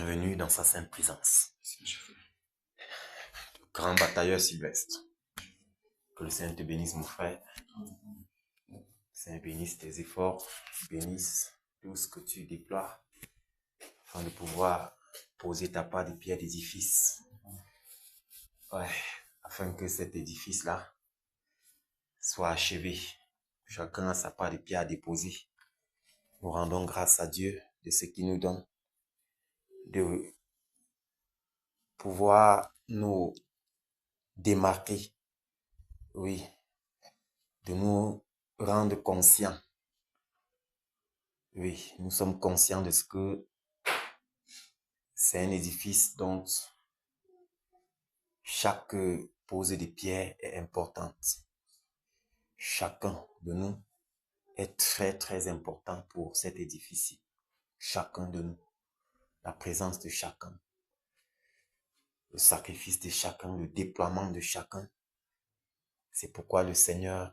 Bienvenue dans sa sainte présence. Grand batailleur Sylvestre. Que le Seigneur te bénisse, mon frère. Le Seigneur bénisse tes efforts, bénisse tout ce que tu déploies afin de pouvoir poser ta part de pierre d'édifice. Ouais, afin que cet édifice-là soit achevé. Chacun a sa part de pierre à déposer. Nous rendons grâce à Dieu de ce qu'il nous donne, de pouvoir nous démarquer, oui, de nous rendre conscients. Oui, nous sommes conscients de ce que c'est un édifice dont chaque pose de pierre est importante. Chacun de nous est très très important pour cet édifice. Chacun de nous, la présence de chacun, le sacrifice de chacun, le déploiement de chacun. C'est pourquoi le Seigneur,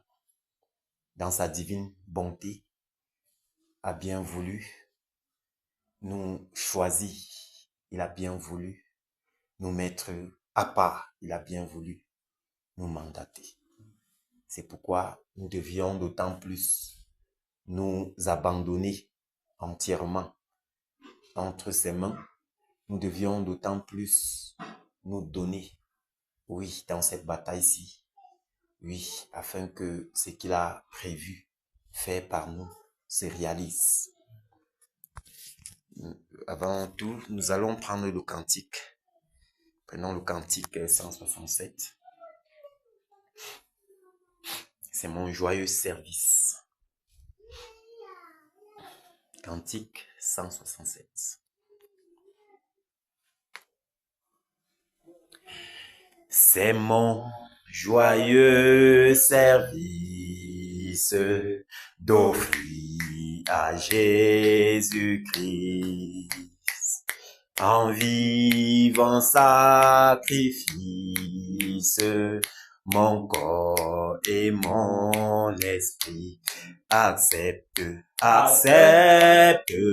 dans sa divine bonté, a bien voulu nous choisir. Il a bien voulu nous mettre à part. Il a bien voulu nous mandater. C'est pourquoi nous devions d'autant plus nous abandonner entièrement entre ses mains. Nous devions d'autant plus nous donner, oui, dans cette bataille-ci. Oui, afin que ce qu'il a prévu, fait par nous, se réalise. Avant tout, nous allons prendre le cantique. Prenons le cantique 167. C'est mon joyeux service. Cantique 167. C'est mon joyeux service d'offrir à Jésus-Christ en vivant sacrifice mon corps et mon esprit. Accepte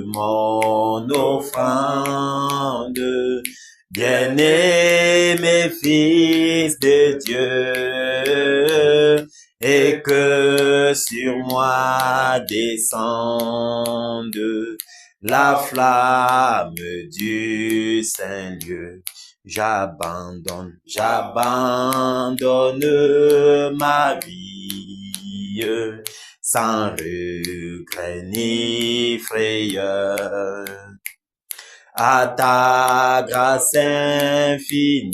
mon offrande, bien-aimé fils de Dieu, et que sur moi descende la flamme du Saint-Lieu. J'abandonne ma vie, sans regret ni frayeur, à ta grâce infinie,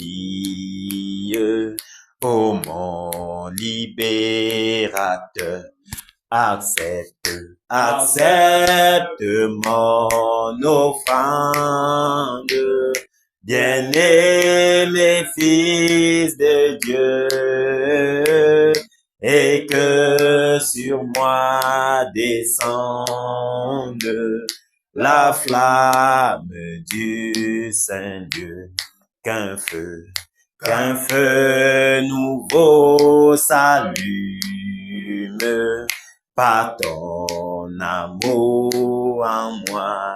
ô mon libérateur. Accepte mon offrande, bien-aimé fils de Dieu, et que sur moi descende la flamme du Saint-Dieu. Qu'un feu nouveau s'allume par ton amour en moi,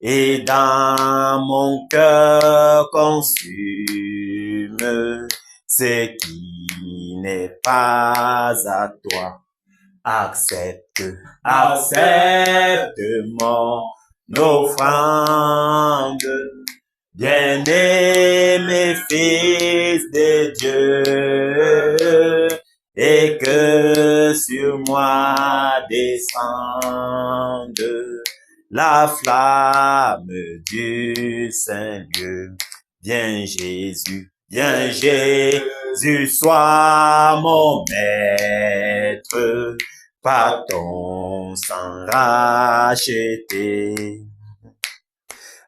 et dans mon cœur consume ce qui n'est pas à toi. Accepte mon offrande, bien-aimé fils de Dieu, et que sur moi descende la flamme du Saint-Dieu. Viens Jésus, sois mon maître, par ton sang racheté.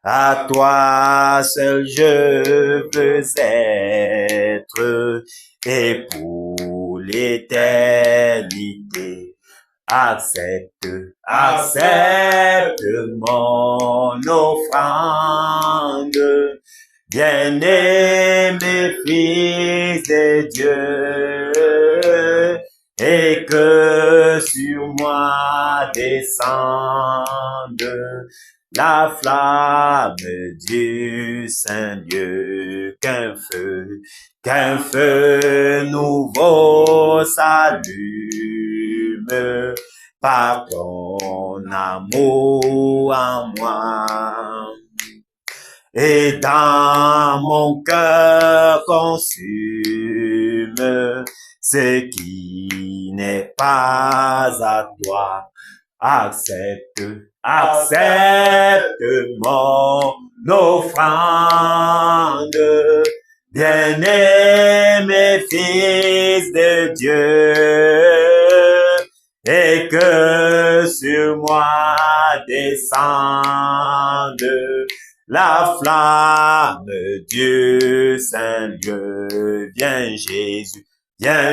À toi seul je veux être, et pour l'éternité. Accepte mon offrande, bien-aimé fils de Dieu, et que sur moi descende la flamme du Saint-Dieu, qu'un feu nouveau s'allume par ton amour en moi. Et dans mon cœur consume ce qui n'est pas à toi. Accepte mon offrande, bien-aimé Fils de Dieu, et que sur moi descende la flamme du Saint-Dieu. Viens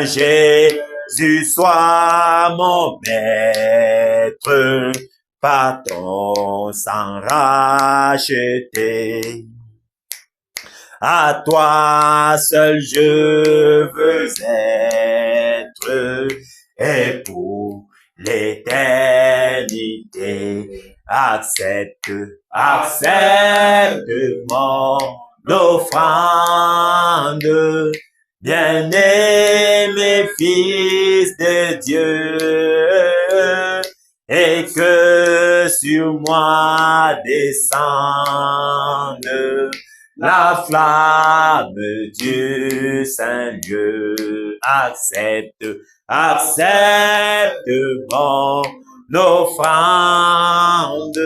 Jésus, sois mon maître, par ton sang racheté. À toi seul je veux être, et pour l'éternité, accepte mon offrande, bien-aimé Fils de Dieu, et que sur moi descende la flamme du Saint-Dieu. Accepte mon offrande,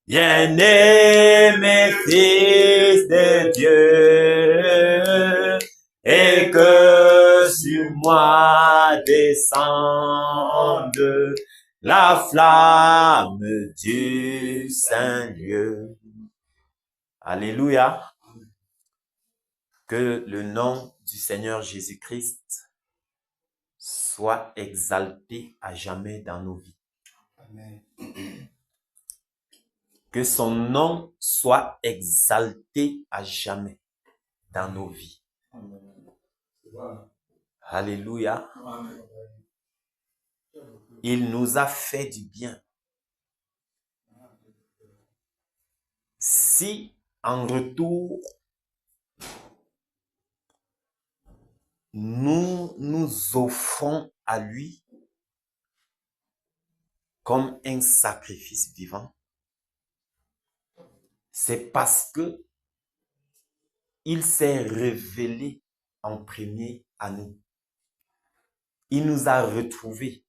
bien-aimé Fils de Dieu, et que sur moi descende la flamme du Saint-Dieu. Alléluia. Que le nom du Seigneur Jésus-Christ soit exalté à jamais dans nos vies. Amen. Que son nom soit exalté à jamais dans nos vies. Amen. Alléluia. Amen. Il nous a fait du bien. Si en retour, nous nous offrons à lui comme un sacrifice vivant, c'est parce que il s'est révélé en premier à nous. Il nous a retrouvés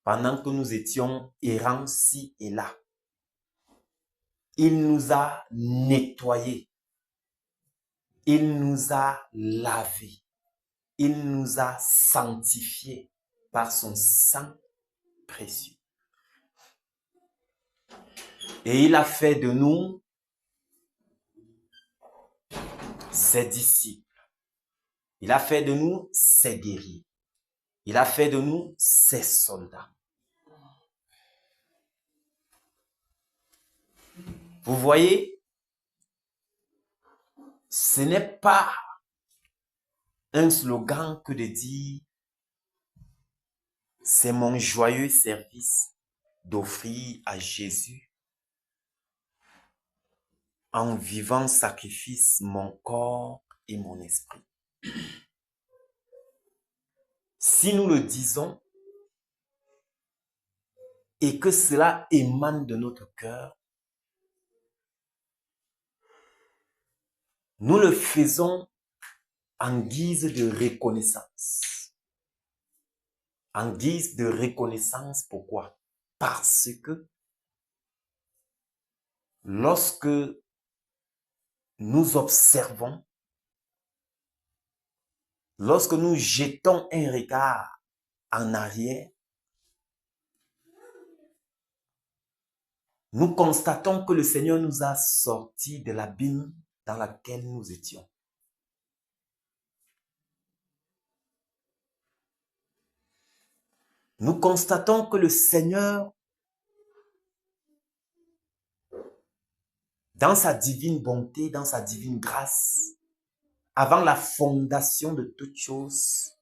pendant que nous étions errants ci et là. Il nous a nettoyés. Il nous a lavés. Il nous a sanctifiés par son sang précieux. Et il a fait de nous ses disciples. Il a fait de nous ses guerriers. Il a fait de nous ses soldats. Vous voyez, ce n'est pas un slogan que de dire « C'est mon joyeux service d'offrir à Jésus en vivant sacrifice mon corps et mon esprit. » Si nous le disons et que cela émane de notre cœur, nous le faisons en guise de reconnaissance. En guise de reconnaissance, pourquoi? Parce que lorsque nous observons, lorsque nous jetons un regard en arrière, nous constatons que le Seigneur nous a sortis de l'abîme dans lequel nous étions. Nous constatons que le Seigneur, dans sa divine bonté, dans sa divine grâce, avant la fondation de toutes choses,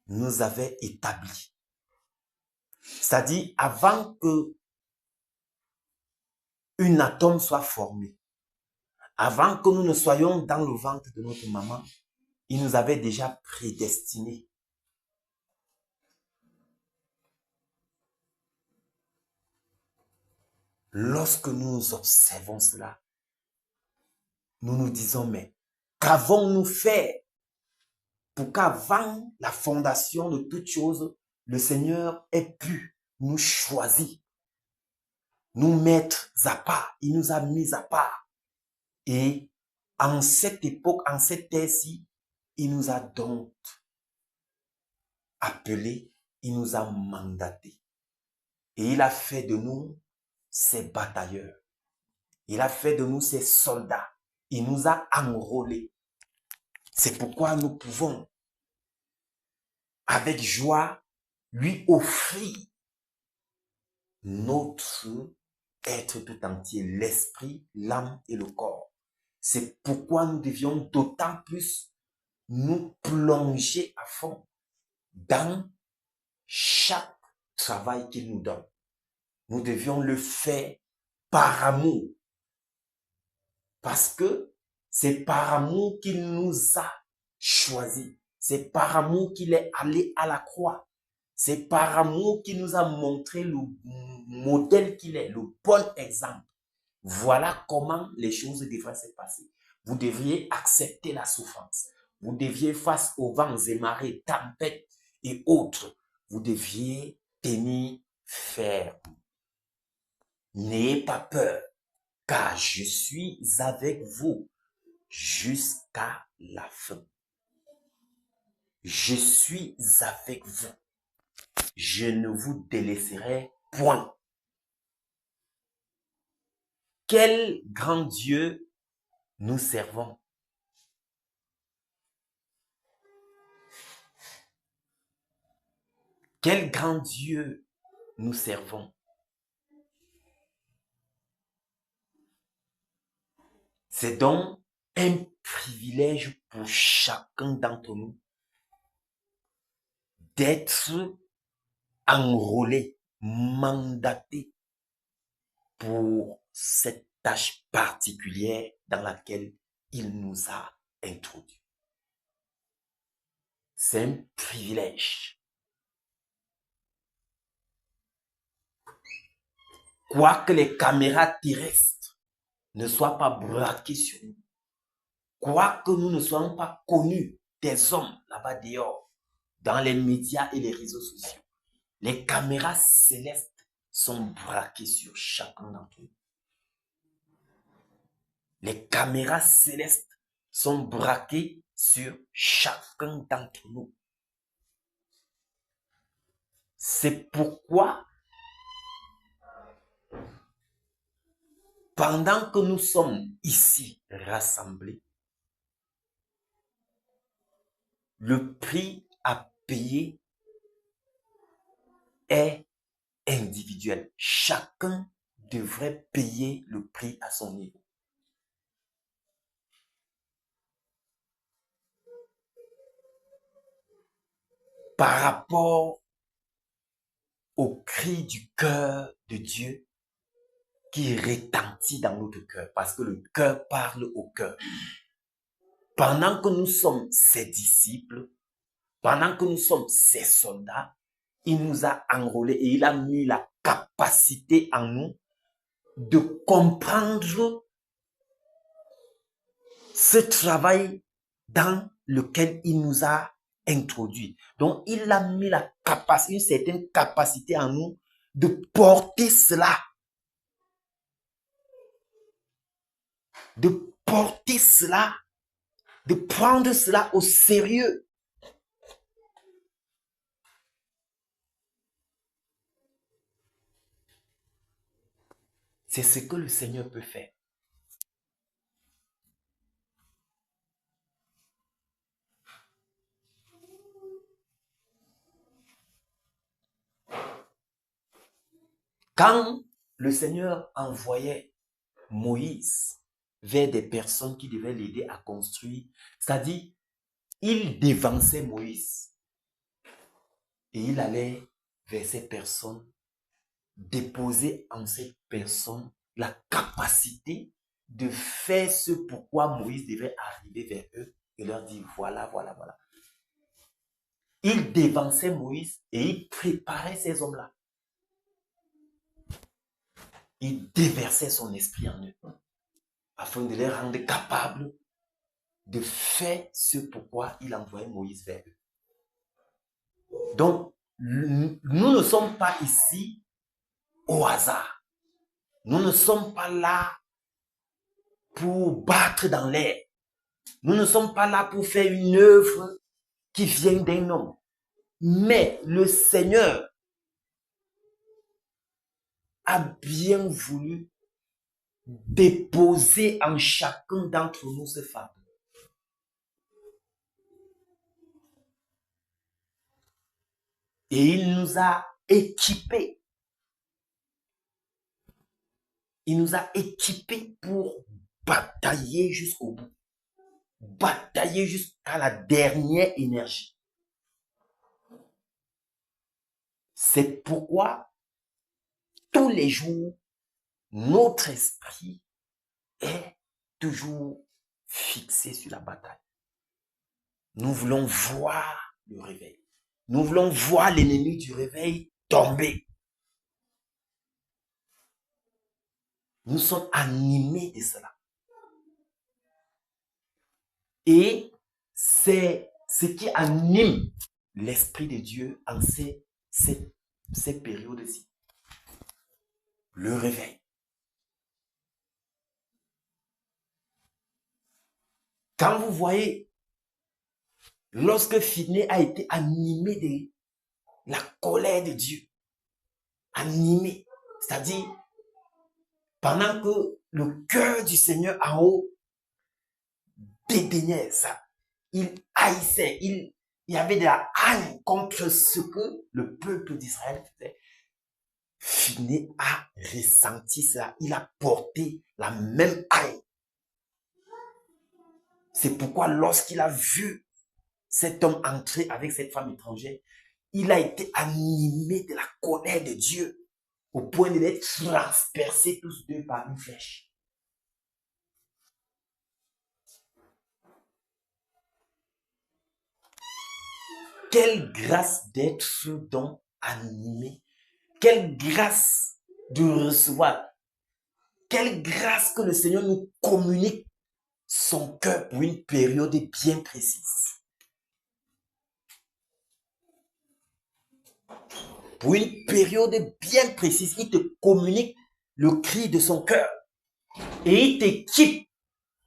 nous avait établis. C'est-à-dire, avant que un atome soit formé, avant que nous ne soyons dans le ventre de notre maman, il nous avait déjà prédestinés. Lorsque nous observons cela, nous nous disons, mais qu'avons-nous fait pour qu'avant la fondation de toutes choses, le Seigneur ait pu nous choisir, nous mettre à part. Il nous a mis à part. Et en cette époque, en cette ère-ci, il nous a donc appelés, il nous a mandatés. Et il a fait de nous ses batailleurs. Il a fait de nous ses soldats. Il nous a enrôlés. C'est pourquoi nous pouvons, avec joie, lui offrir notre être tout entier, l'esprit, l'âme et le corps. C'est pourquoi nous devions d'autant plus nous plonger à fond dans chaque travail qu'il nous donne. Nous devions le faire par amour. Parce que c'est par amour qu'il nous a choisis. C'est par amour qu'il est allé à la croix. C'est par amour qu'il nous a montré le modèle qu'il est, le bon exemple. Voilà comment les choses devraient se passer. Vous devriez accepter la souffrance. Vous deviez, face aux vents et marées, tempêtes et autres, vous deviez tenir ferme. N'ayez pas peur, car je suis avec vous jusqu'à la fin. Je suis avec vous. Je ne vous délaisserai point. Quel grand Dieu nous servons. Quel grand Dieu nous servons. C'est donc un privilège pour chacun d'entre nous d'être enrôlé, mandaté pour cette tâche particulière dans laquelle il nous a introduits. C'est un privilège. Quoique les caméras terrestres ne soient pas braquées sur nous, quoique nous ne soyons pas connus des hommes là-bas dehors, dans les médias et les réseaux sociaux, les caméras célestes sont braquées sur chacun d'entre nous. Les caméras célestes sont braquées sur chacun d'entre nous. C'est pourquoi, pendant que nous sommes ici rassemblés, le prix à payer est individuel. Chacun devrait payer le prix à son niveau. Par rapport au cri du cœur de Dieu qui retentit dans notre cœur, parce que le cœur parle au cœur. Pendant que nous sommes ses disciples, pendant que nous sommes ses soldats, il nous a enrôlés et il a mis la capacité en nous de comprendre ce travail dans lequel il nous a introduits. Donc, il a mis la capacité, une certaine capacité en nous de porter cela. De porter cela, de prendre cela au sérieux. C'est ce que le Seigneur peut faire. Quand le Seigneur envoyait Moïse vers des personnes qui devaient l'aider à construire, c'est-à-dire, il dévançait Moïse et il allait vers ces personnes, déposer en ces personnes la capacité de faire ce pourquoi Moïse devait arriver vers eux et leur dire voilà, voilà, voilà. Il dévançait Moïse et il préparait ces hommes-là. Il déversait son esprit en eux afin de les rendre capables de faire ce pourquoi il envoyait Moïse vers eux. Donc, nous ne sommes pas ici au hasard. Nous ne sommes pas là pour battre dans l'air. Nous ne sommes pas là pour faire une œuvre qui vient d'un homme. Mais le Seigneur a bien voulu déposer en chacun d'entre nous ce fardeau. Et il nous a équipés. Il nous a équipés pour batailler jusqu'au bout. Batailler jusqu'à la dernière énergie. C'est pourquoi tous les jours, notre esprit est toujours fixé sur la bataille. Nous voulons voir le réveil. Nous voulons voir l'ennemi du réveil tomber. Nous sommes animés de cela. Et c'est ce qui anime l'Esprit de Dieu en ces périodes-ci. Le réveil. Quand vous voyez, lorsque Finney a été animé de la colère de Dieu, animé, c'est-à-dire pendant que le cœur du Seigneur en haut dédaignait ça, il haïssait, il y avait de la haine contre ce que le peuple d'Israël faisait. Finney a ressenti ça, il a porté la même haine. C'est pourquoi lorsqu'il a vu cet homme entrer avec cette femme étrangère, il a été animé de la colère de Dieu au point de les transpercer tous deux par une flèche. Quelle grâce d'être donc animé. Quelle grâce de recevoir. Quelle grâce que le Seigneur nous communique son cœur pour une période bien précise. Pour une période bien précise, il te communique le cri de son cœur. Et il t'équipe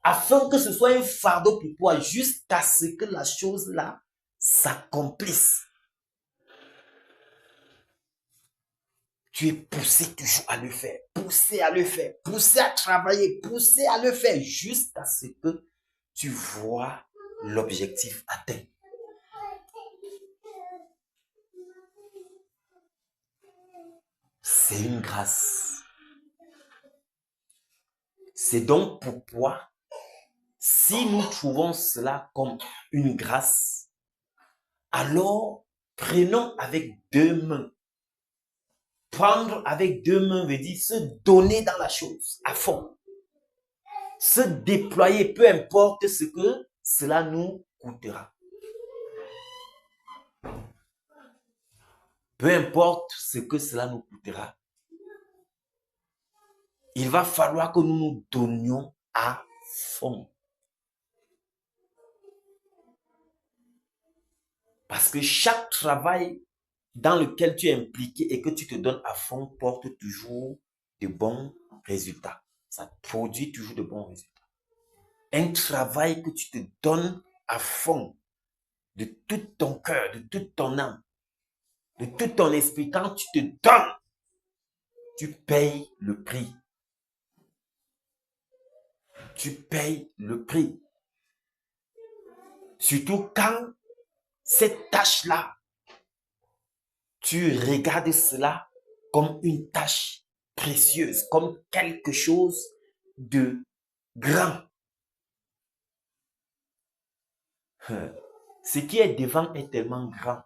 afin que ce soit un fardeau pour toi jusqu'à ce que la chose-là s'accomplisse. Tu es poussé toujours à le faire, poussé à le faire, poussé à travailler, poussé à le faire jusqu'à ce que tu vois l'objectif atteint. C'est une grâce. C'est donc pourquoi, si nous trouvons cela comme une grâce, alors prenons avec deux mains. Prendre avec deux mains veut dire se donner dans la chose, à fond. Se déployer, peu importe ce que cela nous coûtera. Peu importe ce que cela nous coûtera. Il va falloir que nous nous donnions à fond. Parce que chaque travail dans lequel tu es impliqué et que tu te donnes à fond porte toujours de bons résultats. Ça produit toujours de bons résultats. Un travail que tu te donnes à fond, de tout ton cœur, de toute ton âme, de tout ton esprit, quand tu te donnes, tu payes le prix. Tu payes le prix. Surtout quand cette tâche-là, tu regardes cela comme une tâche précieuse, comme quelque chose de grand. Ce qui est devant est tellement grand.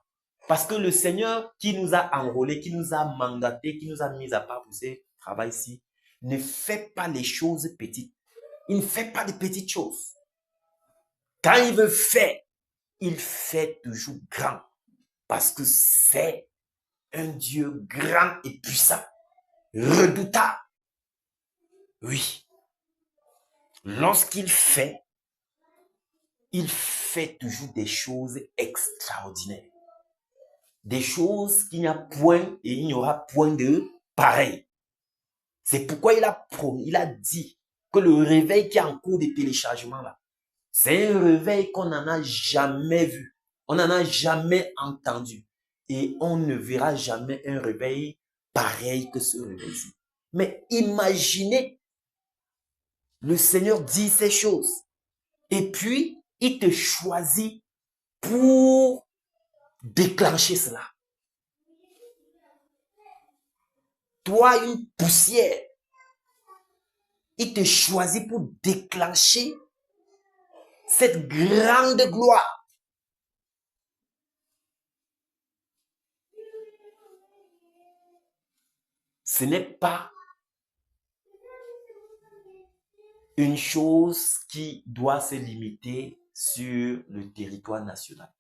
Parce que le Seigneur qui nous a enrôlés, qui nous a mandatés, qui nous a mis à part pour ce travail-ci, ne fait pas les choses petites. Il ne fait pas de petites choses. Quand il veut faire, il fait toujours grand. Parce que c'est un Dieu grand et puissant, redoutable. Oui. Lorsqu'il fait, il fait toujours des choses extraordinaires. Des choses qu'il n'y a point et il n'y aura point de pareil. C'est pourquoi il a promis, il a dit que le réveil qui est en cours de téléchargement là, c'est un réveil qu'on n'en a jamais vu. On n'en a jamais entendu. Et on ne verra jamais un réveil pareil que ce réveil-ci. Mais imaginez, le Seigneur dit ces choses. Et puis, il te choisit pour déclencher cela. Toi, une poussière, il te choisit pour déclencher cette grande gloire. Ce n'est pas une chose qui doit se limiter sur le territoire national.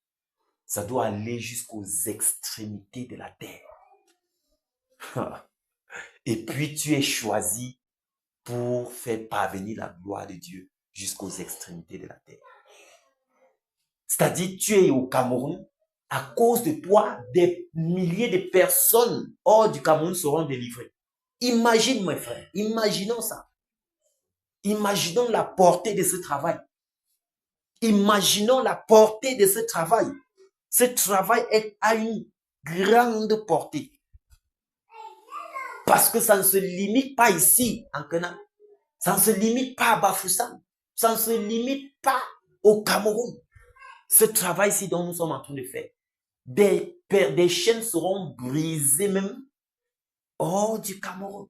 Ça doit aller jusqu'aux extrémités de la terre. Et puis tu es choisi pour faire parvenir la gloire de Dieu jusqu'aux extrémités de la terre. C'est-à-dire, tu es au Cameroun, à cause de toi, des milliers de personnes hors du Cameroun seront délivrées. Imagine, mes frères, imaginons ça. Imaginons la portée de ce travail. Imaginons la portée de ce travail. Ce travail a une grande portée. Parce que ça ne se limite pas ici, en Kenya. Ça ne se limite pas à Bafoussam. Ça ne se limite pas au Cameroun. Ce travail-ci dont nous sommes en train de faire. Des chaînes seront brisées même hors du Cameroun.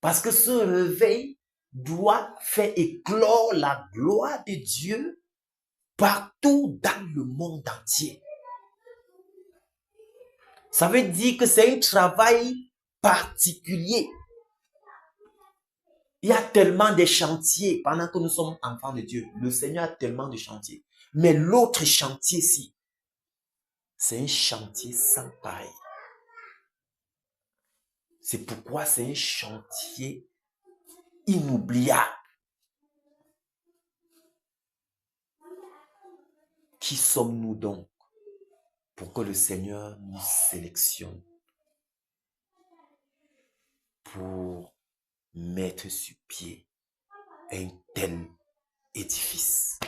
Parce que ce réveil doit faire éclore la gloire de Dieu partout dans le monde entier. Ça veut dire que c'est un travail particulier. Il y a tellement de chantiers pendant que nous sommes enfants de Dieu. Le Seigneur a tellement de chantiers. Mais l'autre chantier-ci, c'est un chantier sans pareil. C'est pourquoi c'est un chantier inoubliable. Qui sommes-nous donc pour que le Seigneur nous sélectionne pour mettre sur pied un tel édifice?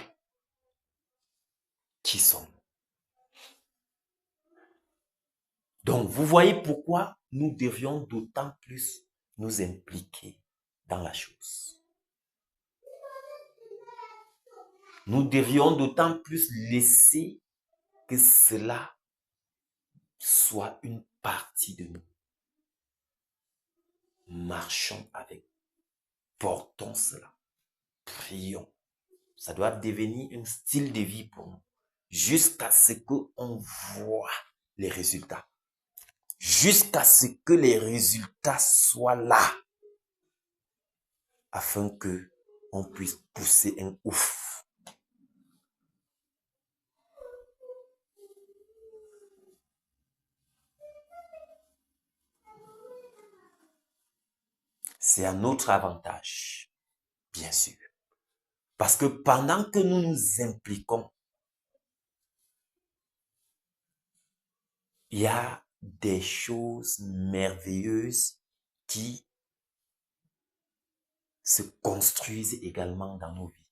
Qui sommes-nous? Donc, vous voyez pourquoi nous devrions d'autant plus nous impliquer dans la chose. Nous devrions d'autant plus laisser que cela soit une partie de nous. Marchons avec, portons cela, prions. Ça doit devenir un style de vie pour nous, jusqu'à ce qu'on voit les résultats. Jusqu'à ce que les résultats soient là, afin que on puisse pousser un ouf. C'est à notre avantage, bien sûr. Parce que pendant que nous nous impliquons, il y a des choses merveilleuses qui se construisent également dans nos vies,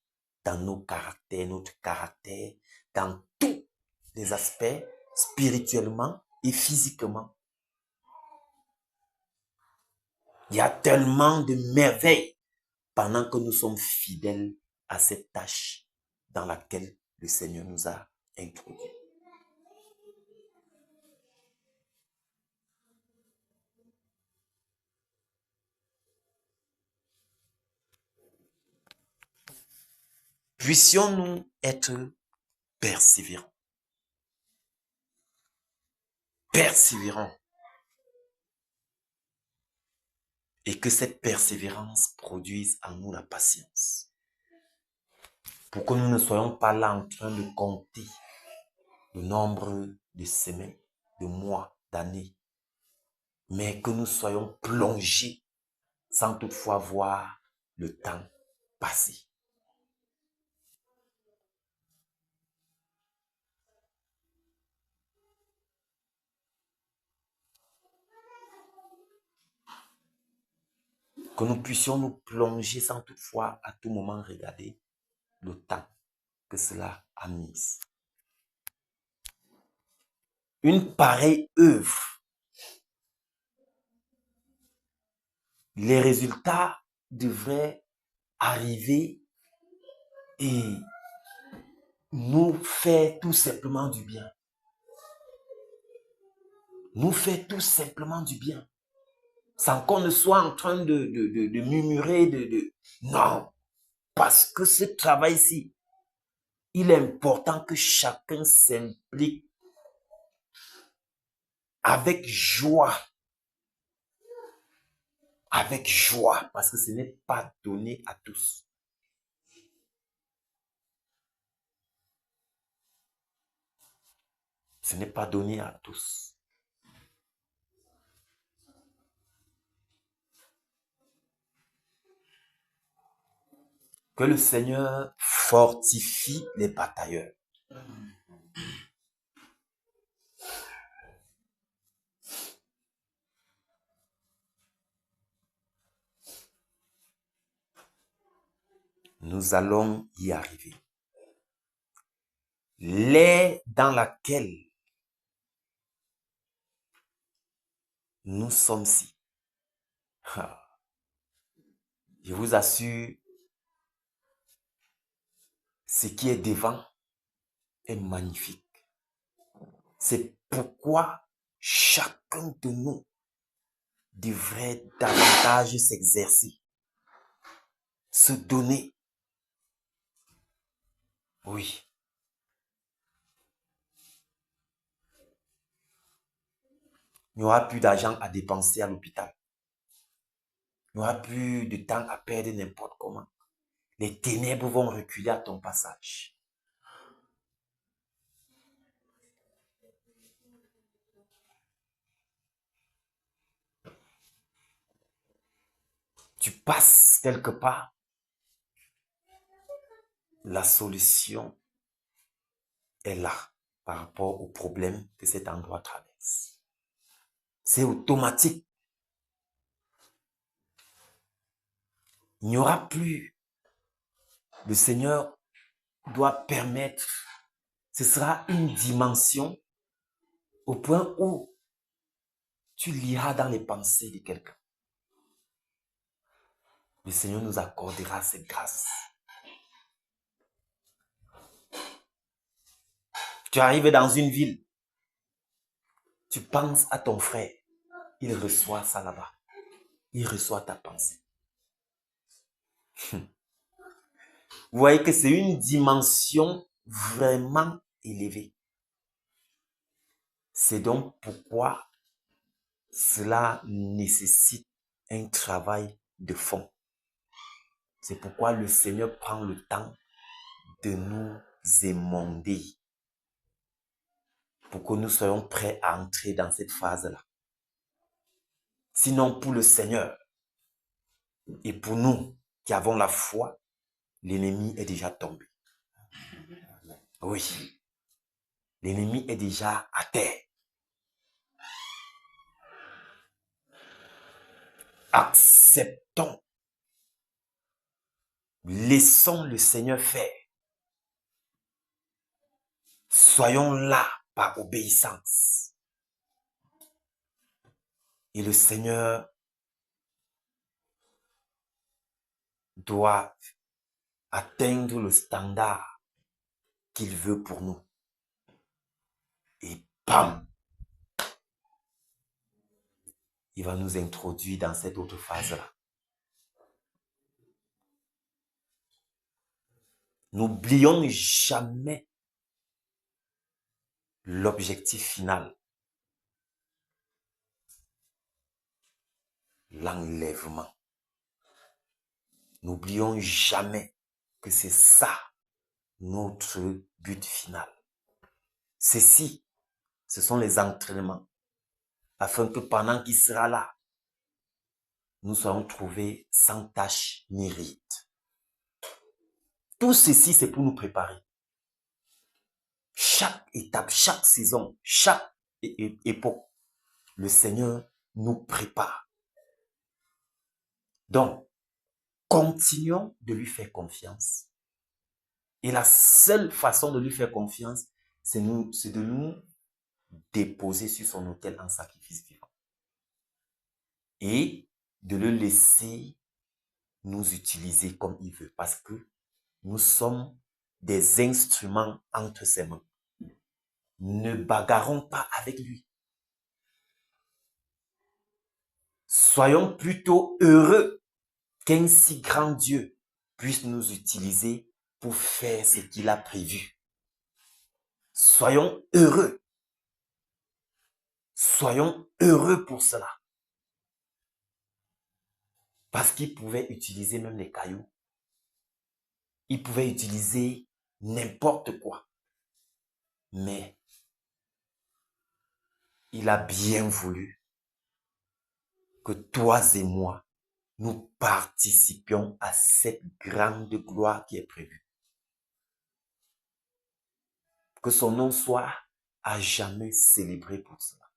dans nos caractères, notre caractère, dans tous les aspects, spirituellement et physiquement. Il y a tellement de merveilles pendant que nous sommes fidèles à cette tâche dans laquelle le Seigneur nous a introduits. Puissions-nous être persévérants. Persévérants. Et que cette persévérance produise en nous la patience. Pour que nous ne soyons pas là en train de compter le nombre de semaines, de mois, d'années, mais que nous soyons plongés sans toutefois voir le temps passer. Que nous puissions nous plonger sans toutefois à tout moment regarder le temps que cela a mis. Une pareille œuvre, les résultats devraient arriver et nous faire tout simplement du bien. Nous faire tout simplement du bien. Sans qu'on ne soit en train de murmurer, Non, parce que ce travail-ci, il est important que chacun s'implique avec joie. Avec joie, parce que ce n'est pas donné à tous. Ce n'est pas donné à tous. Que le Seigneur fortifie les batailleurs. Nous allons y arriver. L'ère dans laquelle nous sommes-ci, je vous assure, ce qui est devant est magnifique. C'est pourquoi chacun de nous devrait davantage s'exercer, se donner. Oui. Il n'y aura plus d'argent à dépenser à l'hôpital. Il n'y aura plus de temps à perdre n'importe comment. Les ténèbres vont reculer à ton passage. Tu passes quelque part, la solution est là par rapport au problème que cet endroit traverse. C'est automatique. Il n'y aura plus. Le Seigneur doit permettre. Ce sera une dimension au point où tu liras dans les pensées de quelqu'un. Le Seigneur nous accordera cette grâce. Tu arrives dans une ville, tu penses à ton frère, il reçoit ça là-bas. Il reçoit ta pensée. Vous voyez que c'est une dimension vraiment élevée. C'est donc pourquoi cela nécessite un travail de fond. C'est pourquoi le Seigneur prend le temps de nous émonder pour que nous soyons prêts à entrer dans cette phase-là. Sinon, pour le Seigneur et pour nous qui avons la foi, l'ennemi est déjà tombé. Oui, l'ennemi est déjà à terre. Acceptons. Laissons le Seigneur faire. Soyons là par obéissance. Et le Seigneur doit atteindre le standard qu'il veut pour nous. Et bam! Il va nous introduire dans cette autre phase-là. N'oublions jamais l'objectif final. l'enlèvement. N'oublions jamais que c'est ça notre but final. Ceci, ce sont les entraînements, afin que pendant qu'il sera là, nous soyons trouvés sans tache ni ride. Tout ceci, c'est pour nous préparer. Chaque étape, chaque saison, chaque époque, le Seigneur nous prépare. Donc, continuons de lui faire confiance. Et la seule façon de lui faire confiance, c'est de nous déposer sur son autel en sacrifice vivant. Et de le laisser nous utiliser comme il veut. Parce que nous sommes des instruments entre ses mains. Ne bagarrons pas avec lui. Soyons plutôt heureux qu'un si grand Dieu puisse nous utiliser pour faire ce qu'il a prévu. Soyons heureux. Soyons heureux pour cela. Parce qu'il pouvait utiliser même les cailloux. Il pouvait utiliser n'importe quoi. Mais il a bien voulu que toi et moi, nous participions à cette grande gloire qui est prévue. Que son nom soit à jamais célébré pour cela.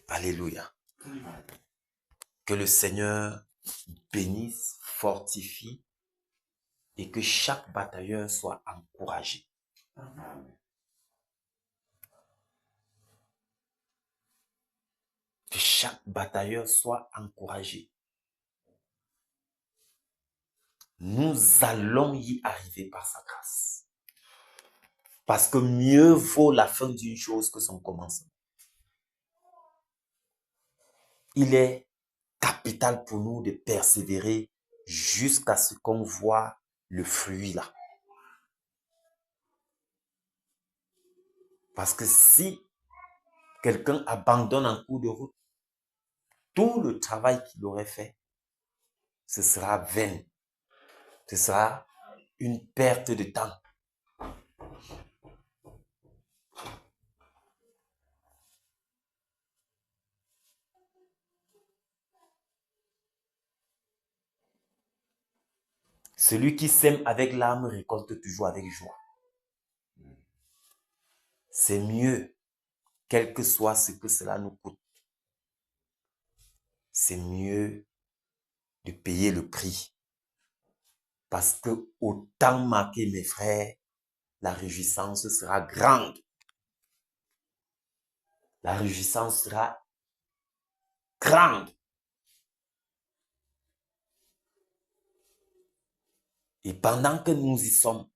Alléluia. Que le Seigneur bénisse, fortifie et que chaque batailleur soit encouragé. Que chaque batailleur soit encouragé. Nous allons y arriver par sa grâce. Parce que mieux vaut la fin d'une chose que son commencement. Il est capital pour nous de persévérer jusqu'à ce qu'on voit le fruit là. Parce que si quelqu'un abandonne en cours de route, tout le travail qu'il aurait fait, ce sera vain. Ce sera une perte de temps. Celui qui sème avec l'âme récolte toujours avec joie. C'est mieux, quel que soit ce que cela nous coûte. C'est mieux de payer le prix. Parce que au temps marqué, mes frères, la réjouissance sera grande. La réjouissance sera grande. Et pendant que nous y sommes,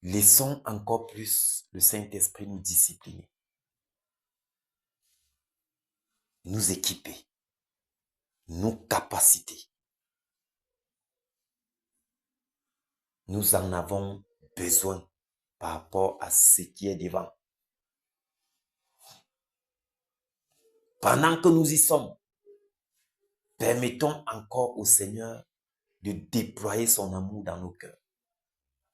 laissons encore plus le Saint-Esprit nous discipliner, nous équiper, nous capaciter. Nous en avons besoin par rapport à ce qui est devant. Pendant que nous y sommes, permettons encore au Seigneur de déployer son amour dans nos cœurs,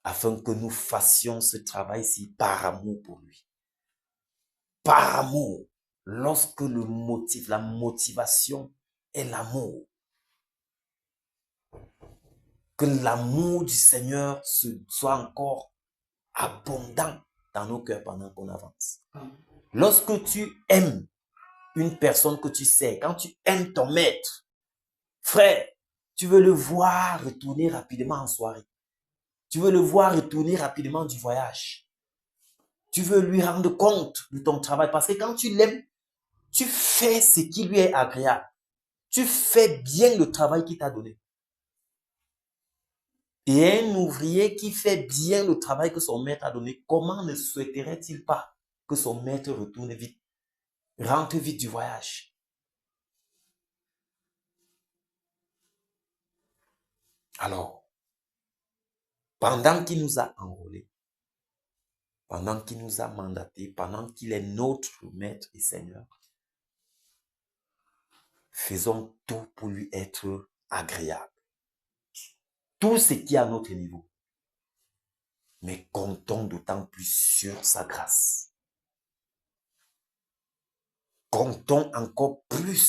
afin que nous fassions ce travail-ci par amour pour lui. Par amour, lorsque la motivation est l'amour. Que l'amour du Seigneur soit encore abondant dans nos cœurs pendant qu'on avance. Lorsque tu aimes une personne que tu sais, quand tu aimes ton maître, frère, tu veux le voir retourner rapidement en soirée. Tu veux le voir retourner rapidement du voyage. Tu veux lui rendre compte de ton travail. Parce que quand tu l'aimes, tu fais ce qui lui est agréable. Tu fais bien le travail qu'il t'a donné. Et un ouvrier qui fait bien le travail que son maître a donné, comment ne souhaiterait-il pas que son maître retourne vite, rentre vite du voyage? Alors, pendant qu'il nous a enrôlés, pendant qu'il nous a mandatés, pendant qu'il est notre Maître et Seigneur, faisons tout pour lui être agréable. Tout ce qui est à notre niveau. Mais comptons d'autant plus sur sa grâce. Comptons encore plus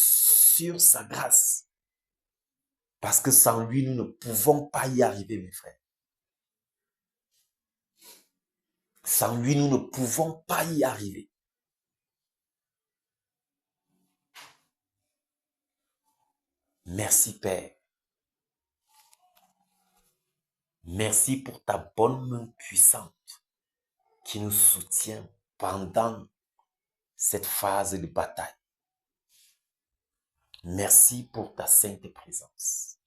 sur sa grâce. Parce que sans lui, nous ne pouvons pas y arriver, mes frères. Sans lui, nous ne pouvons pas y arriver. Merci, Père. Merci pour ta bonne main puissante qui nous soutient pendant cette phase de bataille. Merci pour ta sainte présence.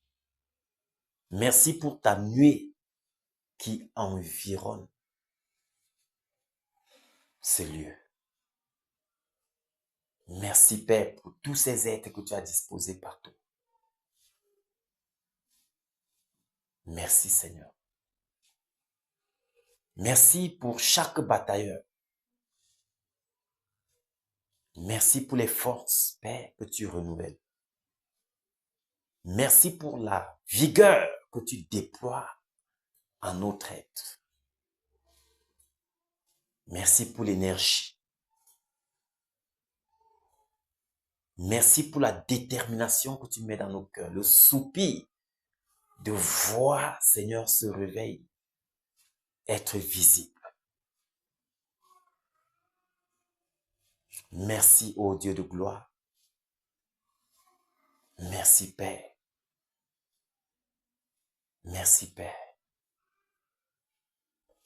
Merci pour ta nuée qui environne ce lieu. Merci, Père, pour tous ces êtres que tu as disposés partout. Merci, Seigneur. Merci pour chaque batailleur. Merci pour les forces, Père, que tu renouvelles. Merci pour la vigueur que tu déploies en notre être. Merci pour l'énergie. Merci pour la détermination que tu mets dans nos cœurs, le soupir de voir, Seigneur, ce réveil être visible. Merci, ô Dieu de gloire. Merci, Père. Merci, Père.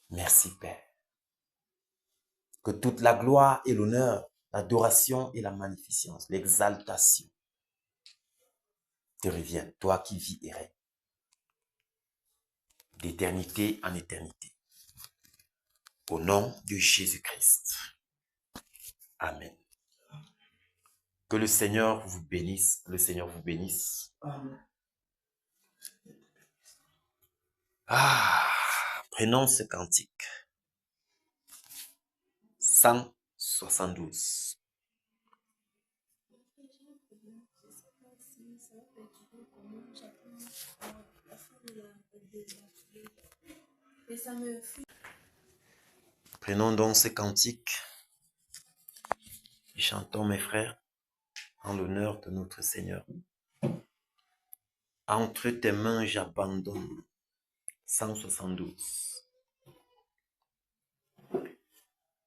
Merci, Père. Que toute la gloire et l'honneur, l'adoration et la magnificence, l'exaltation te reviennent, toi qui vis et règnes d'éternité en éternité. Au nom de Jésus-Christ. Amen. Que le Seigneur vous bénisse. Que le Seigneur vous bénisse. Amen. Prenons ce cantique. 172. Prenons donc ce cantique et chantons, mes frères, en l'honneur de notre Seigneur. Entre tes mains, j'abandonne. 172.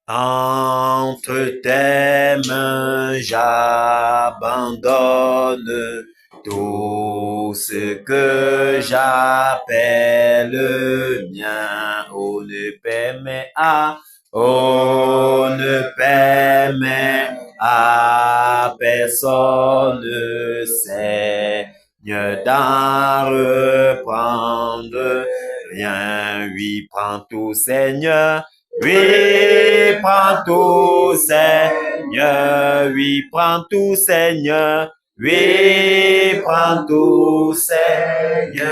Entre tes mains, j'abandonne tout ce que j'appelle mien. Oh, ne permets à personne, Seigneur, d'en reprendre rien. Oui, prends tout, Seigneur. Oui, prends tout, Seigneur. Oui, prends tout, Seigneur. Oui, prends tout, Seigneur.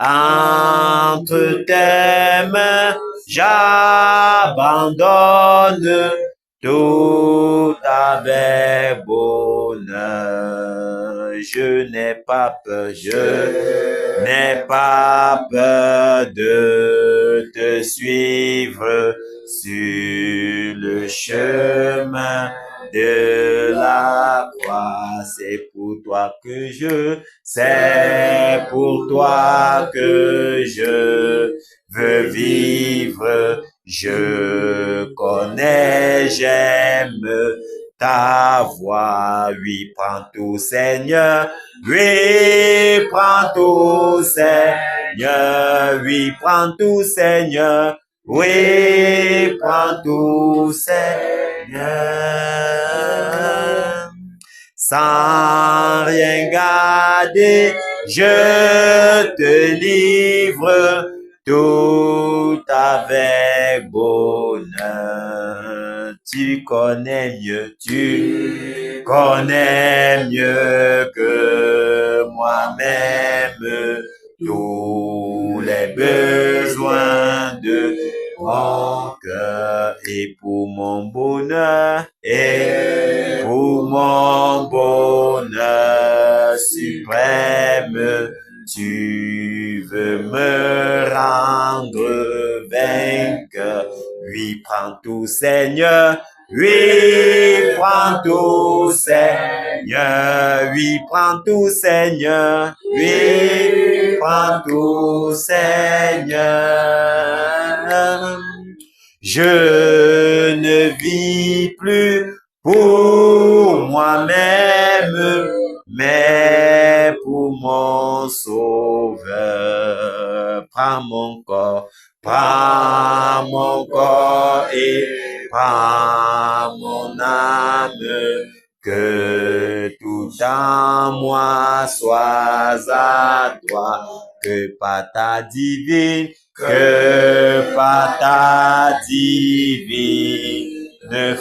Entre tes mains, j'abandonne tout avec bonheur. Je n'ai pas peur, je n'ai pas peur de te suivre sur le chemin de la croix. C'est pour toi que c'est pour toi que je veux vivre. Je connais, j'aime ta voix. Oui, prends tout, Seigneur. Oui, prends tout, Seigneur. Oui, prends tout, Seigneur. Oui, prends tout, Seigneur. Sans rien garder, je te livre tout avec bonheur. Tu connais mieux que moi-même tous les besoins de mon cœur et pour mon bonheur et pour mon bonheur suprême. Tu veux me rendre vainqueur. Oui, prends tout, Seigneur. Oui, prends tout, Seigneur. Oui, prends tout, Seigneur. Oui, prends tout, Seigneur. Je ne vis plus pour moi-même, mais pour mon Sauveur. Prends mon corps et prends mon âme, que tout en moi soit à toi, que par ta divine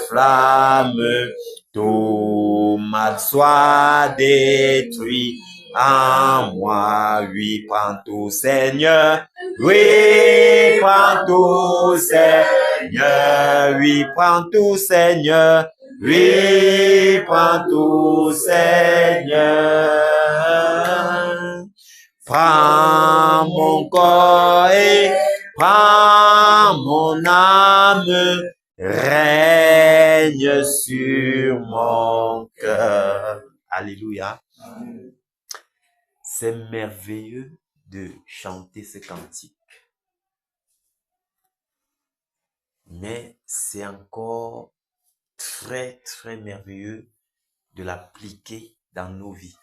flamme, tout mal soit détruit en moi. Oui, prends tout, Seigneur. Oui, prends tout, Seigneur. Oui, prends tout, Seigneur. Oui, prends tout, Seigneur. Prends mon corps et prends mon âme, règne sur mon cœur. Alléluia. C'est merveilleux de chanter ce cantique. Mais c'est encore très, très merveilleux de l'appliquer dans nos vies.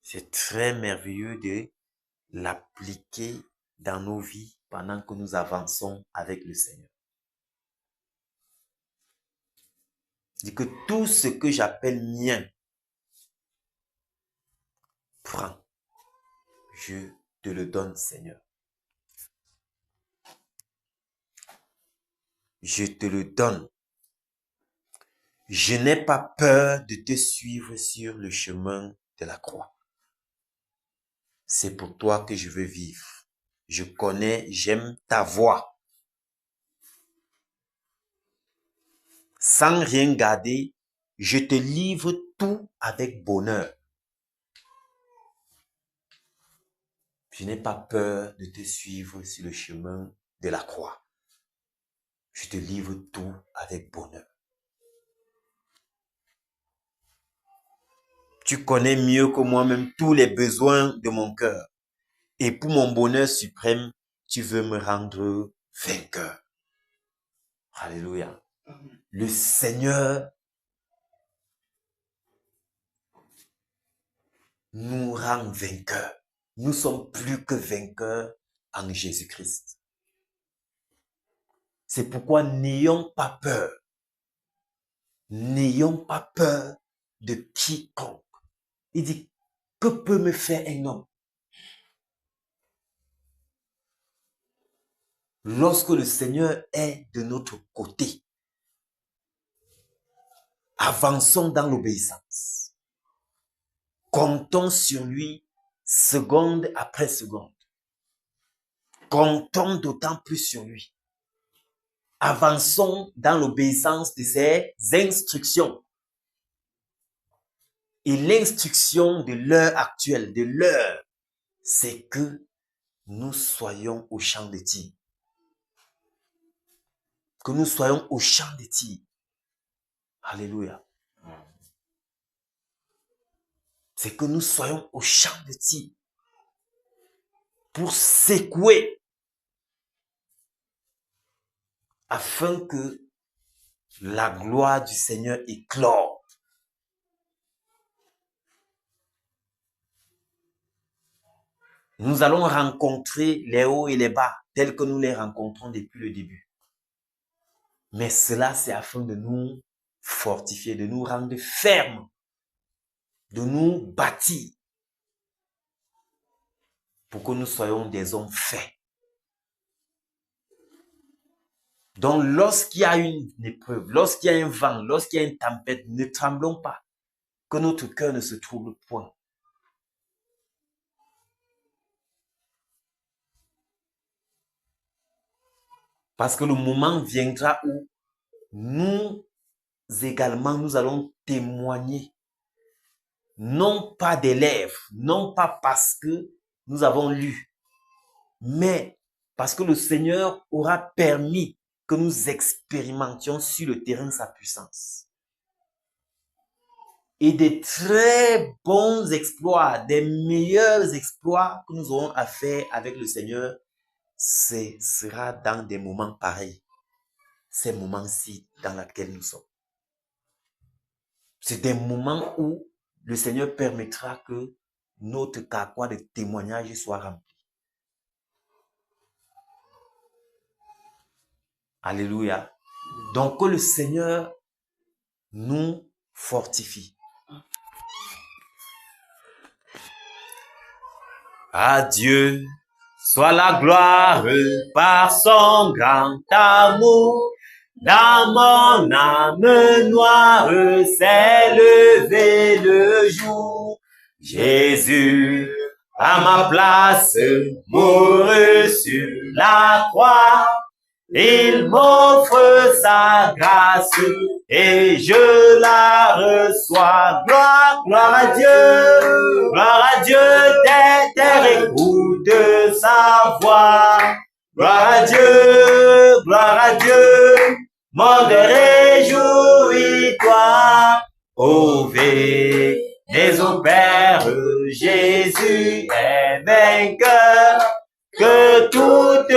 C'est très merveilleux de l'appliquer dans nos vies pendant que nous avançons avec le Seigneur. Dit que tout ce que j'appelle mien, prends, je te le donne, Seigneur. Je te le donne. Je n'ai pas peur de te suivre sur le chemin de la croix. C'est pour toi que je veux vivre. Je connais, j'aime ta voix. Sans rien garder, je te livre tout avec bonheur. Je n'ai pas peur de te suivre sur le chemin de la croix. Je te livre tout avec bonheur. Tu connais mieux que moi-même tous les besoins de mon cœur. Et pour mon bonheur suprême, tu veux me rendre vainqueur. Alléluia. Le Seigneur nous rend vainqueurs. Nous sommes plus que vainqueurs en Jésus-Christ. C'est pourquoi n'ayons pas peur. N'ayons pas peur de quiconque. Il dit, que peut me faire un homme? Lorsque le Seigneur est de notre côté, avançons dans l'obéissance. Comptons sur lui seconde après seconde. Comptons d'autant plus sur lui. Avançons dans l'obéissance de ses instructions. Et l'instruction de l'heure actuelle, de l'heure, c'est que nous soyons au champ de tir. Que nous soyons au champ de tir. Alléluia. C'est que nous soyons au champ de tir. Pour secouer. Afin que la gloire du Seigneur éclore. Nous allons rencontrer les hauts et les bas tels que nous les rencontrons depuis le début. Mais cela, c'est afin de nous fortifier, de nous rendre fermes, de nous bâtir pour que nous soyons des hommes faits. Donc, lorsqu'il y a une épreuve, lorsqu'il y a un vent, lorsqu'il y a une tempête, ne tremblons pas, que notre cœur ne se trouble point. Parce que le moment viendra où nous également, nous allons témoigner. Non pas des lèvres, non pas parce que nous avons lu, mais parce que le Seigneur aura permis que nous expérimentions sur le terrain sa puissance. Et des très bons exploits, des meilleurs exploits que nous aurons à faire avec le Seigneur, ce sera dans des moments pareils. Ces moments-ci dans lesquels nous sommes. C'est des moments où le Seigneur permettra que notre carquois de témoignage soit rempli. Alléluia. Donc que le Seigneur nous fortifie. À Dieu soit la gloire par son grand amour. Dans mon âme noire s'est levé le jour. Jésus, à ma place, mourut sur la croix. Il m'offre sa grâce et je la reçois. Gloire, gloire à Dieu. Gloire à Dieu, terre écoute sa voix. Gloire à Dieu, gloire à Dieu. Monde, réjouis-toi. Ô venez au Père, Jésus est vainqueur. Que toute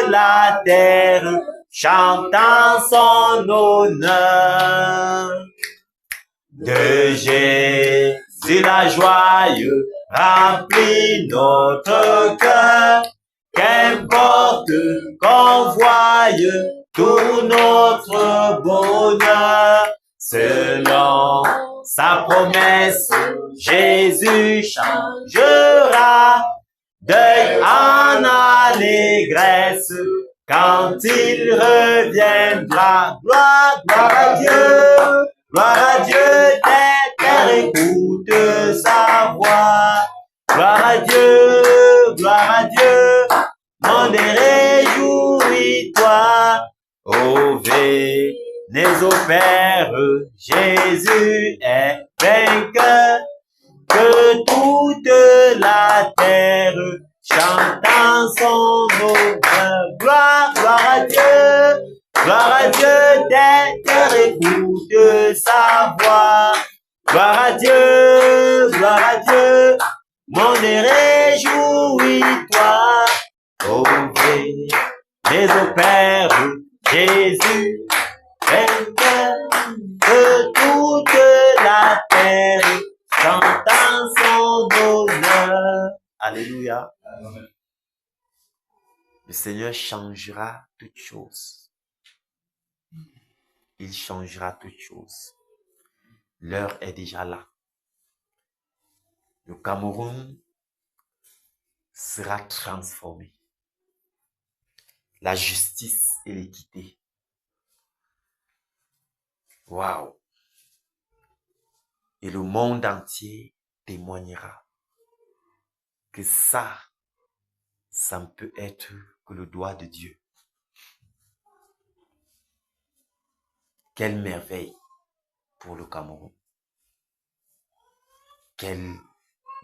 la terre chante en son honneur. De Jésus la joie remplit notre cœur. Qu'importe qu'on voie tout notre bonheur. Selon sa promesse, Jésus changera deuil en allégresse quand il reviendra. Gloire, gloire à Dieu, gloire à Dieu, terre écoute sa voix. Gloire à Dieu, gloire à Dieu, monde, réjouis-toi. Ô venez au Père, Jésus est vainqueur. Que toute la terre chante en son honneur. Gloire, gloire à Dieu, terre écoute sa voix. Gloire à Dieu, monde, réjouis-toi. Ô venez au Père, Jésus, vainqueur, que toute la terre chantant son honneur. Alléluia. Amen. Le Seigneur changera toutes choses. Il changera toutes choses. L'heure est déjà là. Le Cameroun sera transformé. La justice et l'équité. Waouh! Et le monde entier témoignera que ça ne peut être que le doigt de Dieu. Quelle merveille pour le Cameroun. Quelle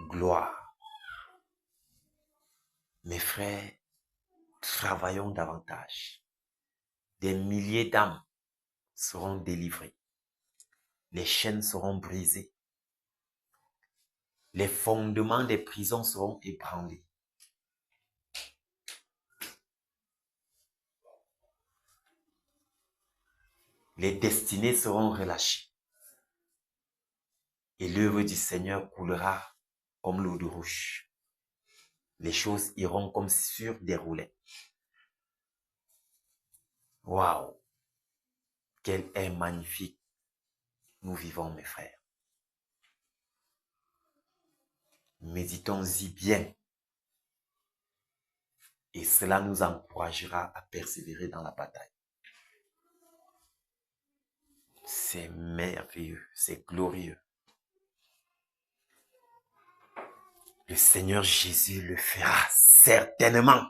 gloire. Mes frères, travaillons davantage. Des milliers d'âmes seront délivrées. Les chaînes seront brisées. Les fondements des prisons seront ébranlés. Les destinées seront relâchées. Et l'œuvre du Seigneur coulera comme l'eau de roche. Les choses iront comme sur des roulettes. Waouh! Quel est magnifique nous vivons, mes frères. Méditons-y bien. Et cela nous encouragera à persévérer dans la bataille. C'est merveilleux, c'est glorieux. Le Seigneur Jésus le fera certainement.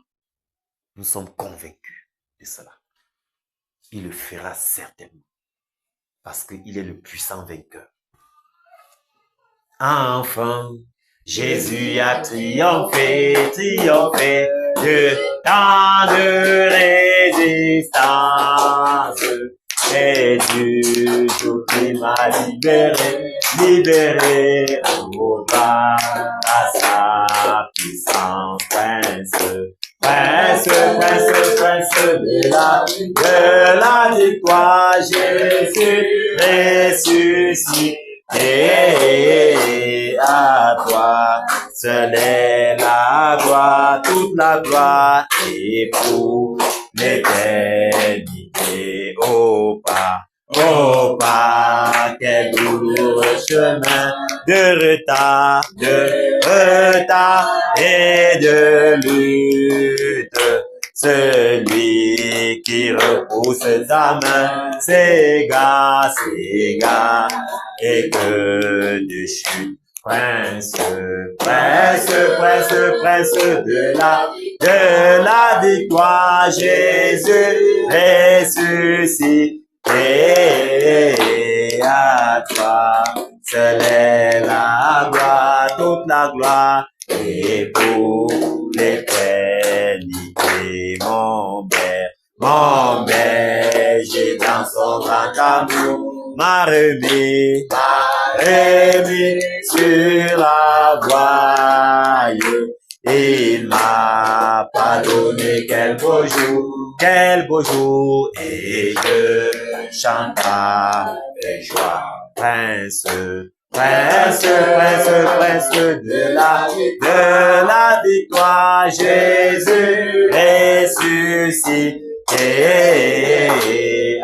Nous sommes convaincus de cela. il le fera certainement. Parce qu'il est le puissant vainqueur. Enfin, Jésus a triomphé de tant de résistance. Et du jour qui m'a libéré, au bas à sa puissance, prince de la victoire, Jésus ressuscité. Et à toi, seule est la gloire, toute la gloire, et pour l'éternité. Oh pas, quel douloureux chemin de retard et de lutte. Celui qui repousse sa main s'égare, et que de chute. Prince de la victoire, Jésus ressuscité. Et à toi, seule est la gloire, toute la gloire, et pour l'éternité, mon berger dans son grand amour, m'a remis sur la voie. Il m'a pardonné, quel beau jour, et je chante avec joie. Prince de la victoire, Jésus ressuscité.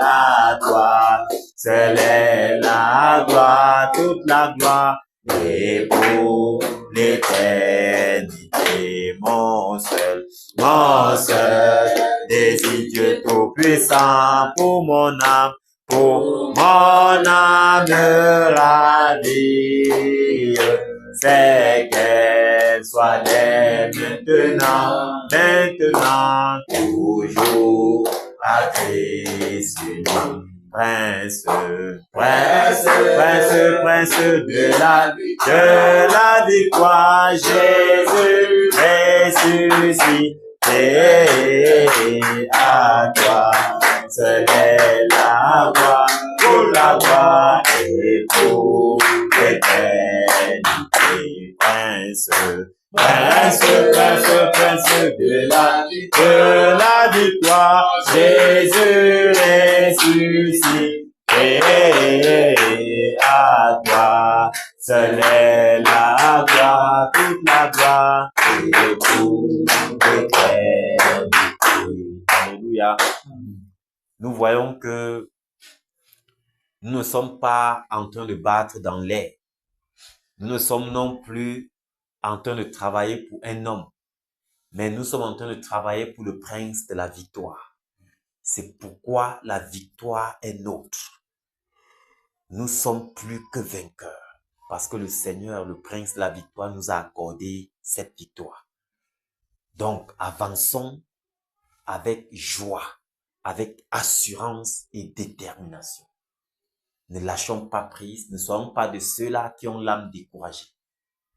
À toi, seule est la gloire, toute la gloire, et pour l'éternité, mon seul désir, Dieu tout-puissant, pour mon âme ravie, c'est qu'elle soit dès maintenant, toujours, à Christ unis. Prince de la victoire, Jésus ressuscité. À toi, seule est la gloire, pour la gloire et pour l'éternité. Prince de la victoire, Jésus ressuscité. À toi, seule est la gloire, toute la gloire, et pour l'éternité. Alléluia. Nous voyons que nous ne sommes pas en train de battre dans l'air. Nous ne sommes non plus en train de travailler pour un homme, mais nous sommes en train de travailler pour le prince de la victoire. C'est pourquoi la victoire est nôtre. Nous sommes plus que vainqueurs, parce que le Seigneur, le prince de la victoire, nous a accordé cette victoire. Donc, avançons avec joie, avec assurance et détermination. Ne lâchons pas prise, ne soyons pas de ceux-là qui ont l'âme découragée.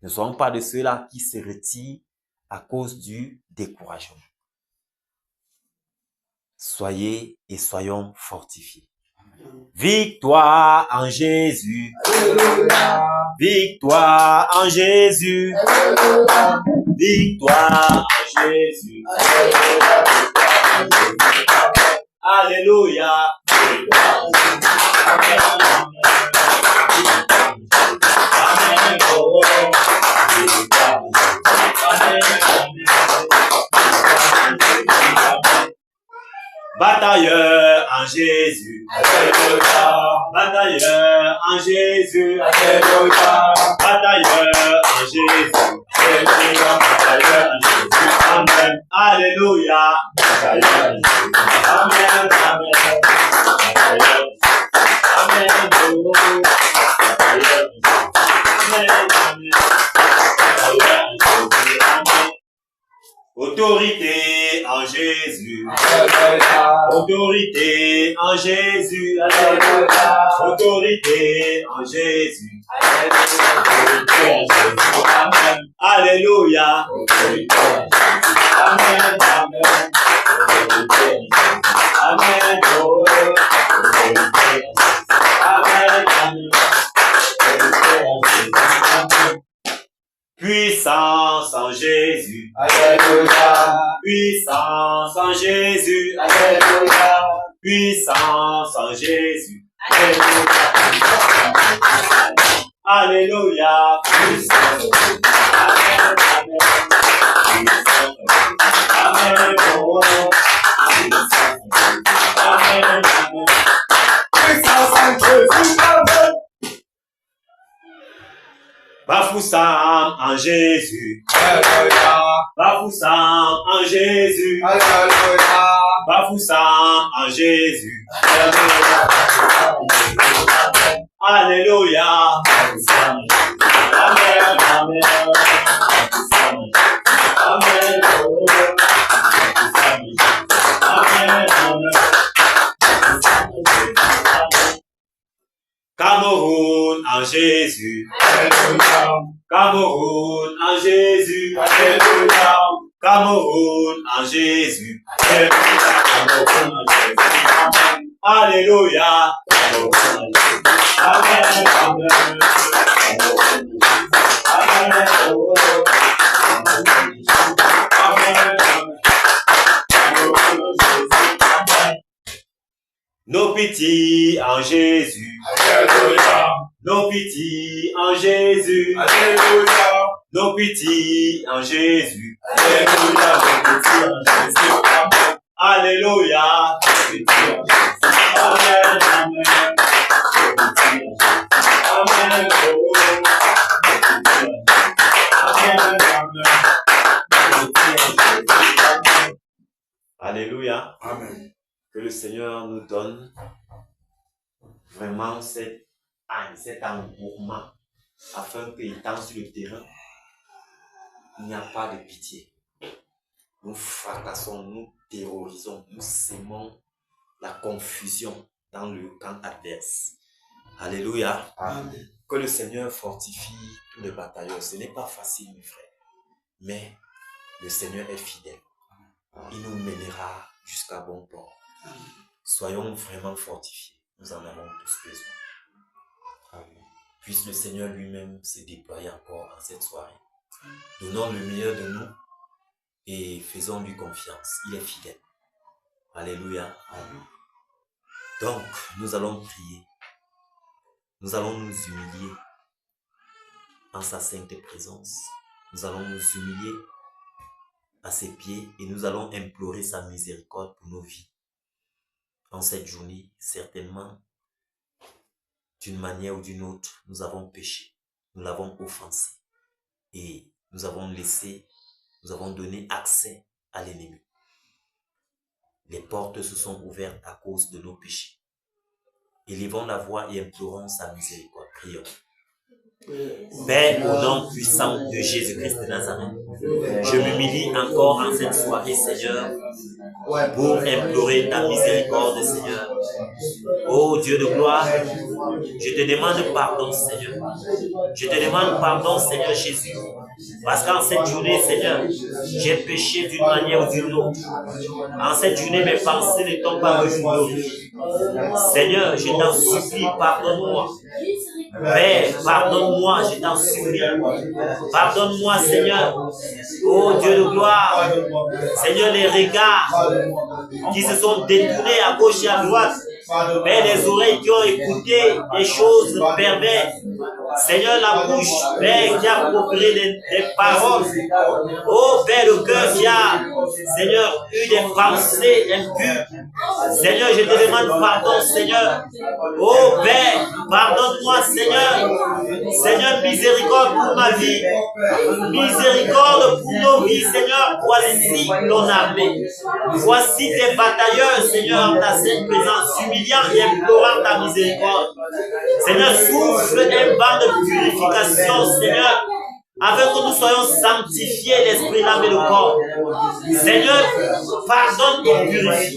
Ne soyons pas de ceux-là qui se retirent à cause du découragement. Soyez et soyons fortifiés. Victoire en Jésus. Victoire en Jésus. Victoire en Jésus. Alléluia. Batailleur en Jésus. Batailleur en Jésus. Batailleur en Jésus. Batailleur en Jésus. Amen. Alléluia. Amen. Amen. Amen. Autorité en Jésus. Alléluia. Autorité en Jésus. Alléluia. Autorité en Jésus. Amen. Alléluia. Amen. Amen. Amen. Puissance en Jésus. Alléluia. Puissance en Jésus. Alléluia. Puissance en Jésus. Alléluia. Alléluia. Bafoussam en Jésus. Alléluia. Bafoussam en Jésus. Alléluia. Bafoussam en Jésus. Alléluia. Alléluia. Amen. Amen. Amen. Cameroun en Jésus. Alléluia. Cameroun en Jésus. Alléluia. Cameroun en Jésus. Alléluia. Alléluia. Amen. Amen. Nos pitiés en Jésus. Alléluia. Nos pitiés en Jésus. Alléluia. Nos pitiés en Jésus. Alléluia. Alléluia. Amen. Amen. Amen. Alléluia. Amen. Que le Seigneur nous donne vraiment cet engouement afin qu'étant sur le terrain, il n'y a pas de pitié. Nous fracassons, nous terrorisons, nous sémons la confusion dans le camp adverse. Alléluia. Amen. Que le Seigneur fortifie tous les batailleurs. Ce n'est pas facile, mes frères, mais le Seigneur est fidèle. Il nous mènera jusqu'à bon port. Soyons vraiment fortifiés. Nous en avons tous besoin. Amen. Puisse le Seigneur lui-même se déployer encore en cette soirée. Donnons le meilleur de nous et faisons-lui confiance. Il est fidèle. Alléluia. Amen. Donc, nous allons prier. Nous allons nous humilier en sa sainte présence. Nous allons nous humilier à ses pieds et nous allons implorer sa miséricorde pour nos vies. En cette journée, certainement, d'une manière ou d'une autre, nous avons péché, nous l'avons offensé et nous avons donné accès à l'ennemi. Les portes se sont ouvertes à cause de nos péchés. Élevons la voix et implorons sa miséricorde. Prions. Père, au nom puissant de Jésus-Christ de Nazareth, je m'humilie encore en cette soirée, Seigneur, pour implorer ta miséricorde, Seigneur. Ô Dieu de gloire, je te demande pardon, Seigneur. Je te demande pardon, Seigneur Jésus, parce qu'en cette journée, Seigneur, j'ai péché d'une manière ou d'une autre. En cette journée, mes pensées ne t'ont pas glorifié. Seigneur, je t'en supplie, pardonne-moi. Père, pardonne-moi, je t'en supplie. Pardonne-moi, Seigneur. Oh Dieu de gloire. Seigneur, les regards qui se sont détournés à gauche et à droite. Père, les oreilles qui ont écouté des choses perverses. Seigneur, la bouche, Père, qui a procuré des paroles. Oh Père, le cœur qui a, Seigneur, eu des pensées impures. Seigneur, je te demande pardon, Seigneur. Oh Père, pardonne-moi, Seigneur. Seigneur, miséricorde pour ma vie. Miséricorde pour nos vies, Seigneur. Voici ton armée. Voici tes batailleurs, Seigneur, en ta sainte présence, humiliant et implorant ta miséricorde. Seigneur, souffle un vent de purification, Seigneur. afin que nous soyons sanctifiés, l'esprit, l'âme et le corps. Seigneur, pardonne et purifie.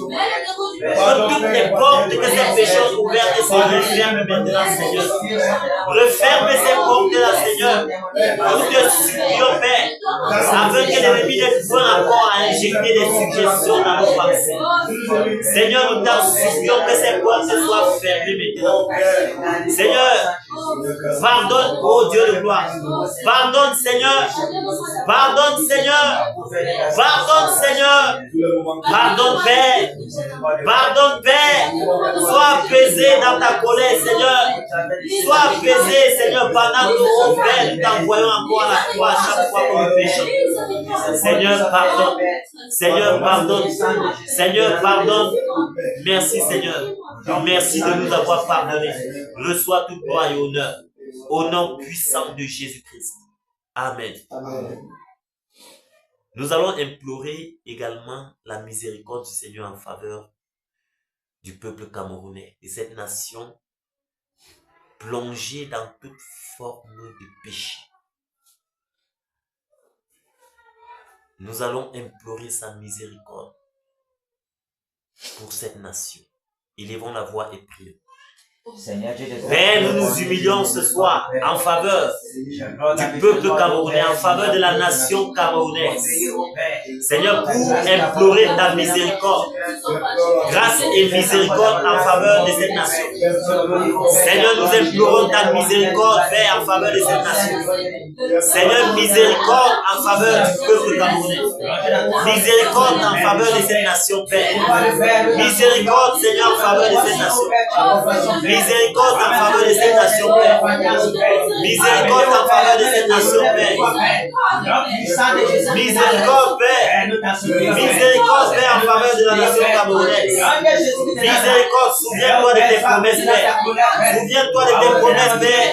Que toutes les portes que ces péchés ont ouvertes se referment maintenant, Seigneur. Referme ces portes-là, Seigneur. Nous te supplions, Père, afin que l'ennemi n'ait point encore à injecter des suggestions dans nos pensées. Seigneur, nous t'en supplions que ces portes soient fermées maintenant. Seigneur, pardonne, ô Dieu de gloire. Pardonne, Seigneur. Pardonne, Seigneur. Pardonne, Seigneur. Pardonne, Père. Pardonne, Père. Sois apaisé dans ta colère, Seigneur. Sois apaisé, Seigneur, pendant que, oh Père, nous t'envoyons encore à la croix à chaque fois que nous péchons. Seigneur, pardonne. Seigneur, pardonne. Seigneur, pardonne. Merci, Seigneur. Merci de nous avoir pardonné. Reçois toute gloire et honneur. Au nom puissant de Jésus-Christ. Amen. Amen. Nous allons implorer également la miséricorde du Seigneur en faveur du peuple camerounais, de cette nation plongée dans toute forme de péché. Nous allons implorer sa miséricorde pour cette nation. Élevons la voix et prions. Père, nous nous humilions ce soir en faveur du peuple camerounais, en faveur de la nation camerounaise. Seigneur, pour implorer ta miséricorde, grâce et miséricorde en faveur de cette nation. Seigneur, nous implorons ta miséricorde, Père, en faveur de cette nation. Seigneur, miséricorde en faveur du peuple camerounais. Miséricorde en faveur de cette nation, Père. Miséricorde, Seigneur, en faveur de cette nation. Miséricorde en faveur de cette nation, Père. Miséricorde en faveur de cette nation, Père. Miséricorde, Père. Miséricorde, Père, en faveur de la nation camerounaise. Miséricorde, souviens-toi de tes promesses, Père. Souviens-toi de tes promesses, Père.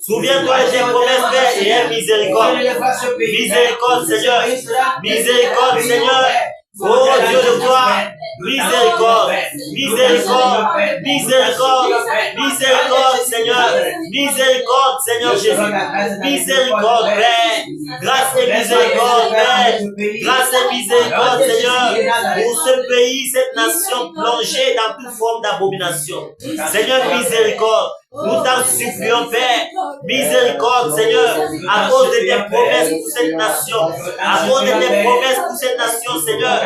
Souviens-toi de tes promesses, Père, et aie miséricorde. Miséricorde, Seigneur. Miséricorde, Seigneur. Oh Dieu de gloire, miséricorde, miséricorde, miséricorde, miséricorde, Seigneur, miséricorde, Seigneur Jésus, miséricorde, Père, grâce et miséricorde, Père, grâce et miséricorde, Seigneur, pour ce pays, cette nation plongée dans toute forme d'abomination. Seigneur, miséricorde. Nous t'en supplions, Père, miséricorde, Seigneur, à cause de tes promesses pour cette nation, à cause de tes promesses pour cette nation, Seigneur.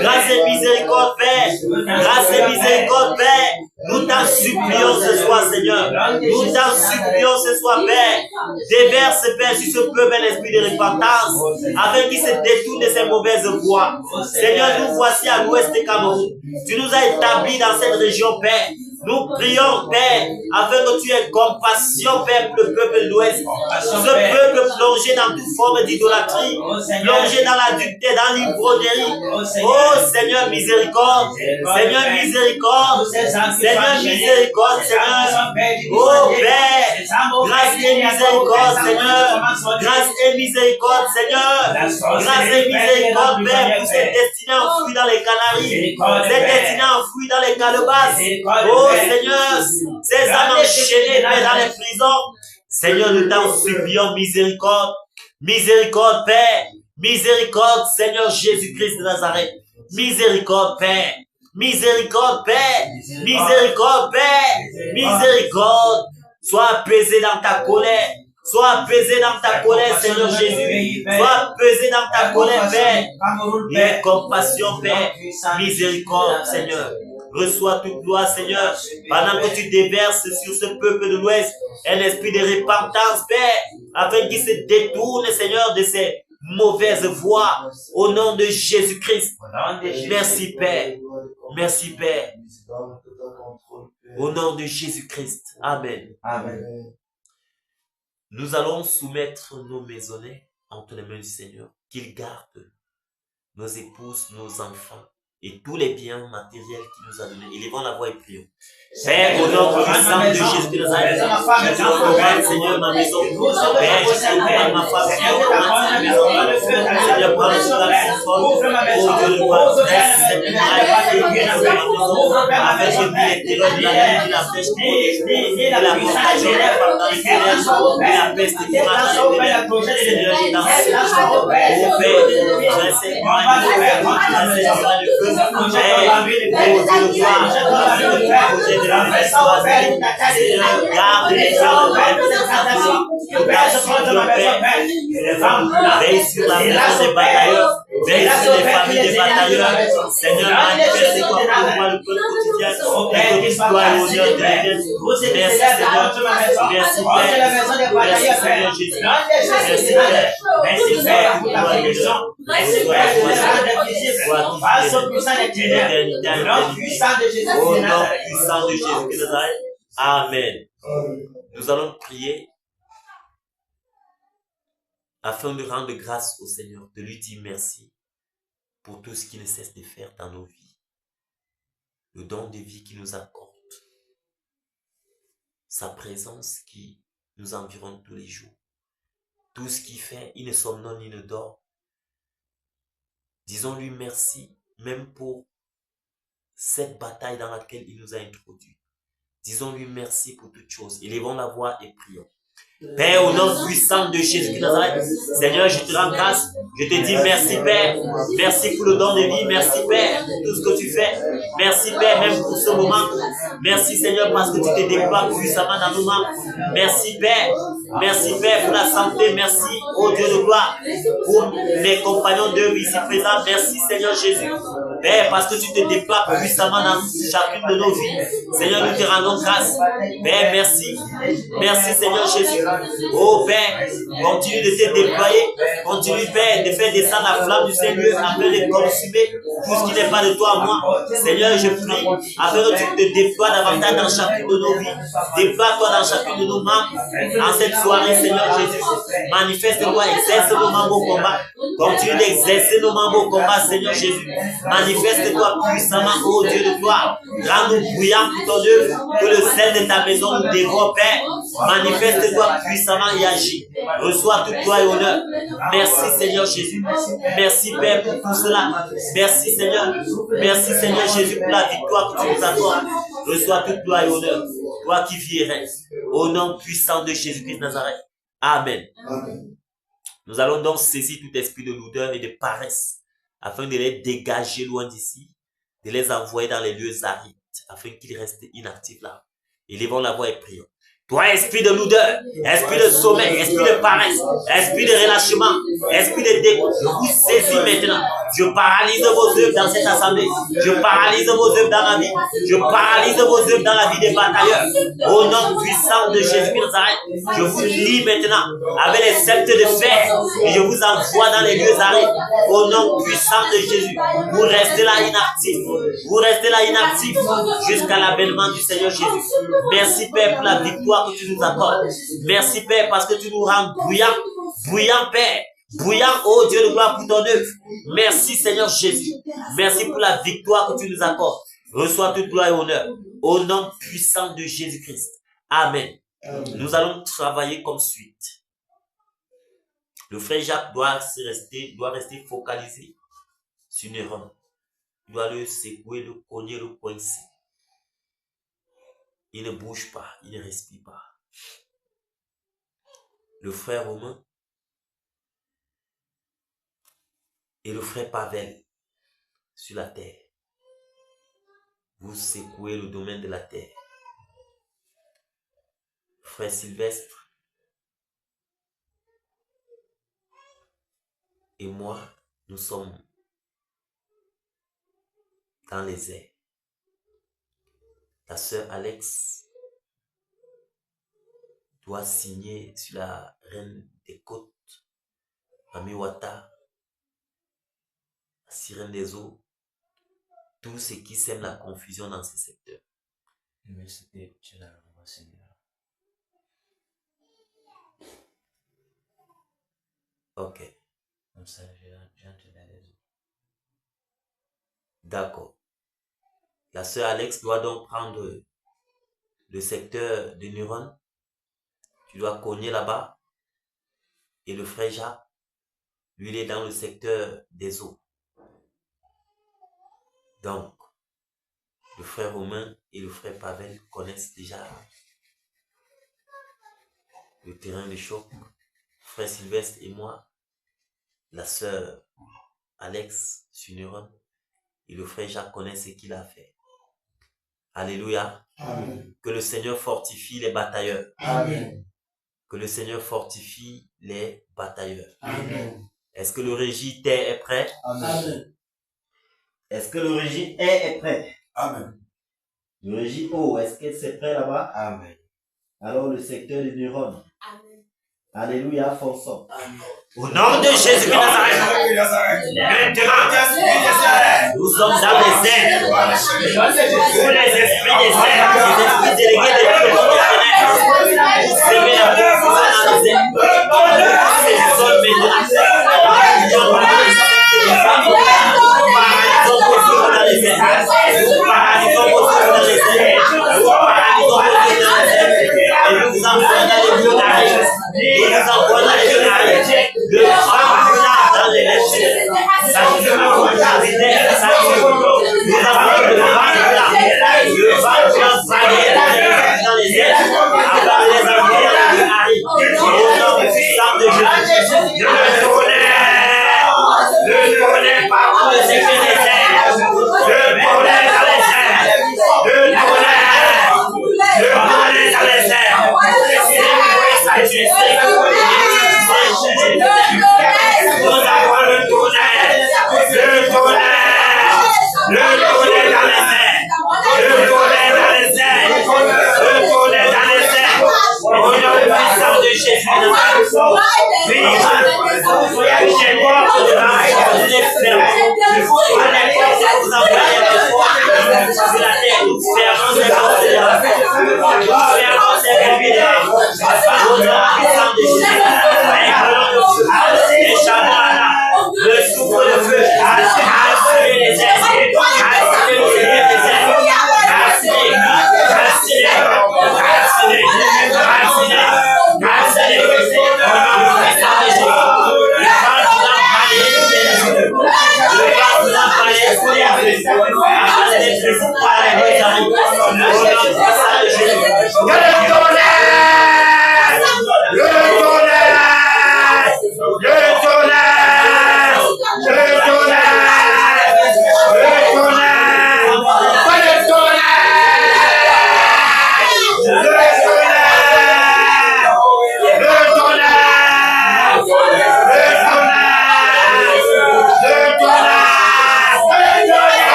Grâce et miséricorde, Père, grâce et miséricorde, Père, nous t'en supplions ce soir, Seigneur. Nous t'en supplions ce soir, Père. Déverse, Père, sur ce peuple un esprit de repentance, afin qu'il se détourne de ses mauvaises voies. Seigneur, nous voici à l'ouest du Cameroun. Tu nous as établis dans cette région, Père. Nous prions, Père, afin que tu aies compassion, Père, pour le peuple de l'Ouest. Ce peuple plongé dans toute forme d'idolâtrie, plongé dans la dureté, dans l'ivrognerie. Oh Seigneur, miséricorde. Seigneur, miséricorde. Seigneur, miséricorde, Seigneur. Oh Père, grâce et miséricorde, Seigneur. Grâce et miséricorde, Seigneur. Grâce et miséricorde, Père, pour ces destinées enfouies dans les Canaries, ces destinées enfouies dans les calebasses. Oh Seigneur, ces âmes enchaînées dans les prisons. Seigneur, nous t'en supplions miséricorde. Miséricorde, Père. Miséricorde, Seigneur Jésus-Christ de Nazareth. Miséricorde, Père. Miséricorde, Père. Miséricorde, Père. Miséricorde. Sois apaisé dans ta colère. Sois apaisé dans ta colère, Seigneur Jésus. Sois apaisé dans ta colère, Père. Et compassion, Père. Miséricorde, Seigneur. Reçois toute gloire, Seigneur, pendant que tu déverses sur ce peuple de l'Ouest un esprit de repentance, Père, afin qu'il se détourne, Seigneur, de ses mauvaises voies, au nom de Jésus-Christ. Merci, Père. Merci, Père. Au nom de Jésus-Christ. Amen. Amen. Nous allons soumettre nos maisonnés entre les mains du Seigneur, qu'il garde nos épouses, nos enfants, et tous les biens matériels qu'il nous a donnés. Élevons la voix et prions. Père, au nom puissant de Jésus de Nazareth, je te recommande, Seigneur, ma maison. Père, je te recommande ma femme, Seigneur, ma maison. Seigneur, prends le soin de cette femme. Oh Dieu, le roi, laisse cette muraille qui est dans ma maison, afin que les terreurs de la nuit, de la peste, de la contagion, pendant les ténèbres, de la peste qui marche dans les ténèbres. Seigneur, je t'en prie. Oh Père, je sais comment il faut faire, je sais comment il faut. Père, oh Dieu, le roi, projet de la Seigneur, garde les gens, garde sur le Père, veille sur la maison des batailleurs, veille sur les familles des batailleurs. Seigneur, manifeste-toi pour moi le peuple quotidien, et que toi et honneur deviennent. Merci Seigneur, merci Père, merci Seigneur Jésus, merci Père, merci Père pour toi les gens. Merci Père, au nom puissant de Jésus de Nazareth. Amen. Nous allons prier afin de rendre grâce au Seigneur, de lui dire merci pour tout ce qu'il ne cesse de faire dans nos vies. Le don de vie qu'il nous accorde, sa présence qui nous environne tous les jours. Tout ce qu'il fait, il ne somnole ni ne dort. Disons-lui merci, même pour cette bataille dans laquelle il nous a introduits. Disons-lui merci pour toutes choses. Élevons la voix et prions. Père, au nom puissant de Jésus de Nazareth, Seigneur, je te rends grâce. Je te dis merci, Père. Merci pour le don de vie. Merci, Père, pour tout ce que tu fais. Merci, Père, même pour ce moment. Merci, Seigneur, parce que tu te déploies puissamment dans nos mains. Merci, Père. Merci, Père, pour la santé. Merci, ô Dieu de gloire, pour mes compagnons d'œuvre ici présents. Merci, Seigneur Jésus. Père, parce que tu te déploies puissamment dans chacune de nos vies. Seigneur, nous te rendons grâce. Père, merci. Merci, Seigneur Jésus. Oh Père, continue de te déployer, continue Père de faire descendre la flamme du Seigneur afin de consumer tout ce qui n'est pas de toi à moi. Seigneur, je prie afin que tu te déploies davantage dans chacune de nos vies. Déploie-toi dans chacune de nos membres. En cette soirée, Seigneur Jésus, manifeste-toi, exerce nos membres au combat. Continue d'exercer nos membres au combat, Seigneur Jésus. Manifeste-toi puissamment, ô Dieu de gloire. Rends-nous bruyants pour ton œuvre, que le sel de ta maison nous dévore, Père. Manifeste-toi puissamment et agis. Reçois toute gloire et honneur. Merci Seigneur Jésus. Merci Père pour tout cela. Merci Seigneur. Merci Seigneur Jésus pour la victoire que tu nous accordes. Reçois toute gloire et honneur. Toi qui vis et règnes. Au nom puissant de Jésus-Christ de Nazareth. Amen. Nous allons donc saisir tout esprit de lourdeur et de paresse afin de les dégager loin d'ici, de les envoyer dans les lieux arides afin qu'ils restent inactifs là. Élevons la voix et prions. Toi, esprit de lourdeur, esprit de sommeil, esprit de paresse, esprit de relâchement, esprit de dégoût, je vous saisis maintenant. Je paralyse vos œuvres dans cette assemblée. Je paralyse vos œuvres dans la vie. Je paralyse vos œuvres dans la vie des batailleurs. Au nom puissant de Jésus de Nazareth, je vous lie maintenant avec les sceptres de fer et je vous envoie dans les lieux arides. Au nom puissant de Jésus, vous restez là inactifs. Vous restez là inactifs jusqu'à l'avènement du Seigneur Jésus. Merci Père pour la victoire que tu nous accordes. Merci Père parce que tu nous rends bruyants, bruyants Père, bruyants, oh Dieu de gloire pour ton œuvre. Merci Seigneur Jésus. Merci pour la victoire que tu nous accordes. Reçois toute gloire et honneur au nom puissant de Jésus-Christ. Amen. Nous allons travailler comme suite. Le frère Jacques doit rester focalisé sur Néron. Il doit le secouer, le cogner, le coincer. Il ne bouge pas, il ne respire pas. Le frère Romain et le frère Pavel sur la terre. Vous secouez le domaine de la terre. Frère Sylvestre et moi, nous sommes dans les airs. Ta sœur Alex doit signer sur la reine des côtes, Amiwata, la sirène des eaux, tout ce qui sème la confusion dans ce secteur. Ok. Comme ça, j'ai entendu les autres. D'accord. La sœur Alex doit donc prendre le secteur de neurones. Tu dois cogner là-bas. Et le frère Jacques, lui, il est dans le secteur des os. Donc, le frère Romain et le frère Pavel connaissent déjà le terrain de choc. Frère Sylvestre et moi, la sœur Alex sur neurone et le frère Jacques connaissent ce qu'il a fait. Alléluia. Amen. Que le Seigneur fortifie les batailleurs. Amen. Que le Seigneur fortifie les batailleurs. Amen. Est-ce que le régime Terre est prêt? Amen. Est-ce que le régime est prêt? Amen. Le régime O, est-ce que c'est prêt là-bas? Amen. Alors le secteur des neurones. Amen. Alléluia, forçons. Amen. Au nom de Jésus de Nazareth, maintenant, nous sommes dans les airs. Tous les esprits des airs, les esprits délégués des peuples de l'éternel, vous servez la confusion dans les airs. C'est le sol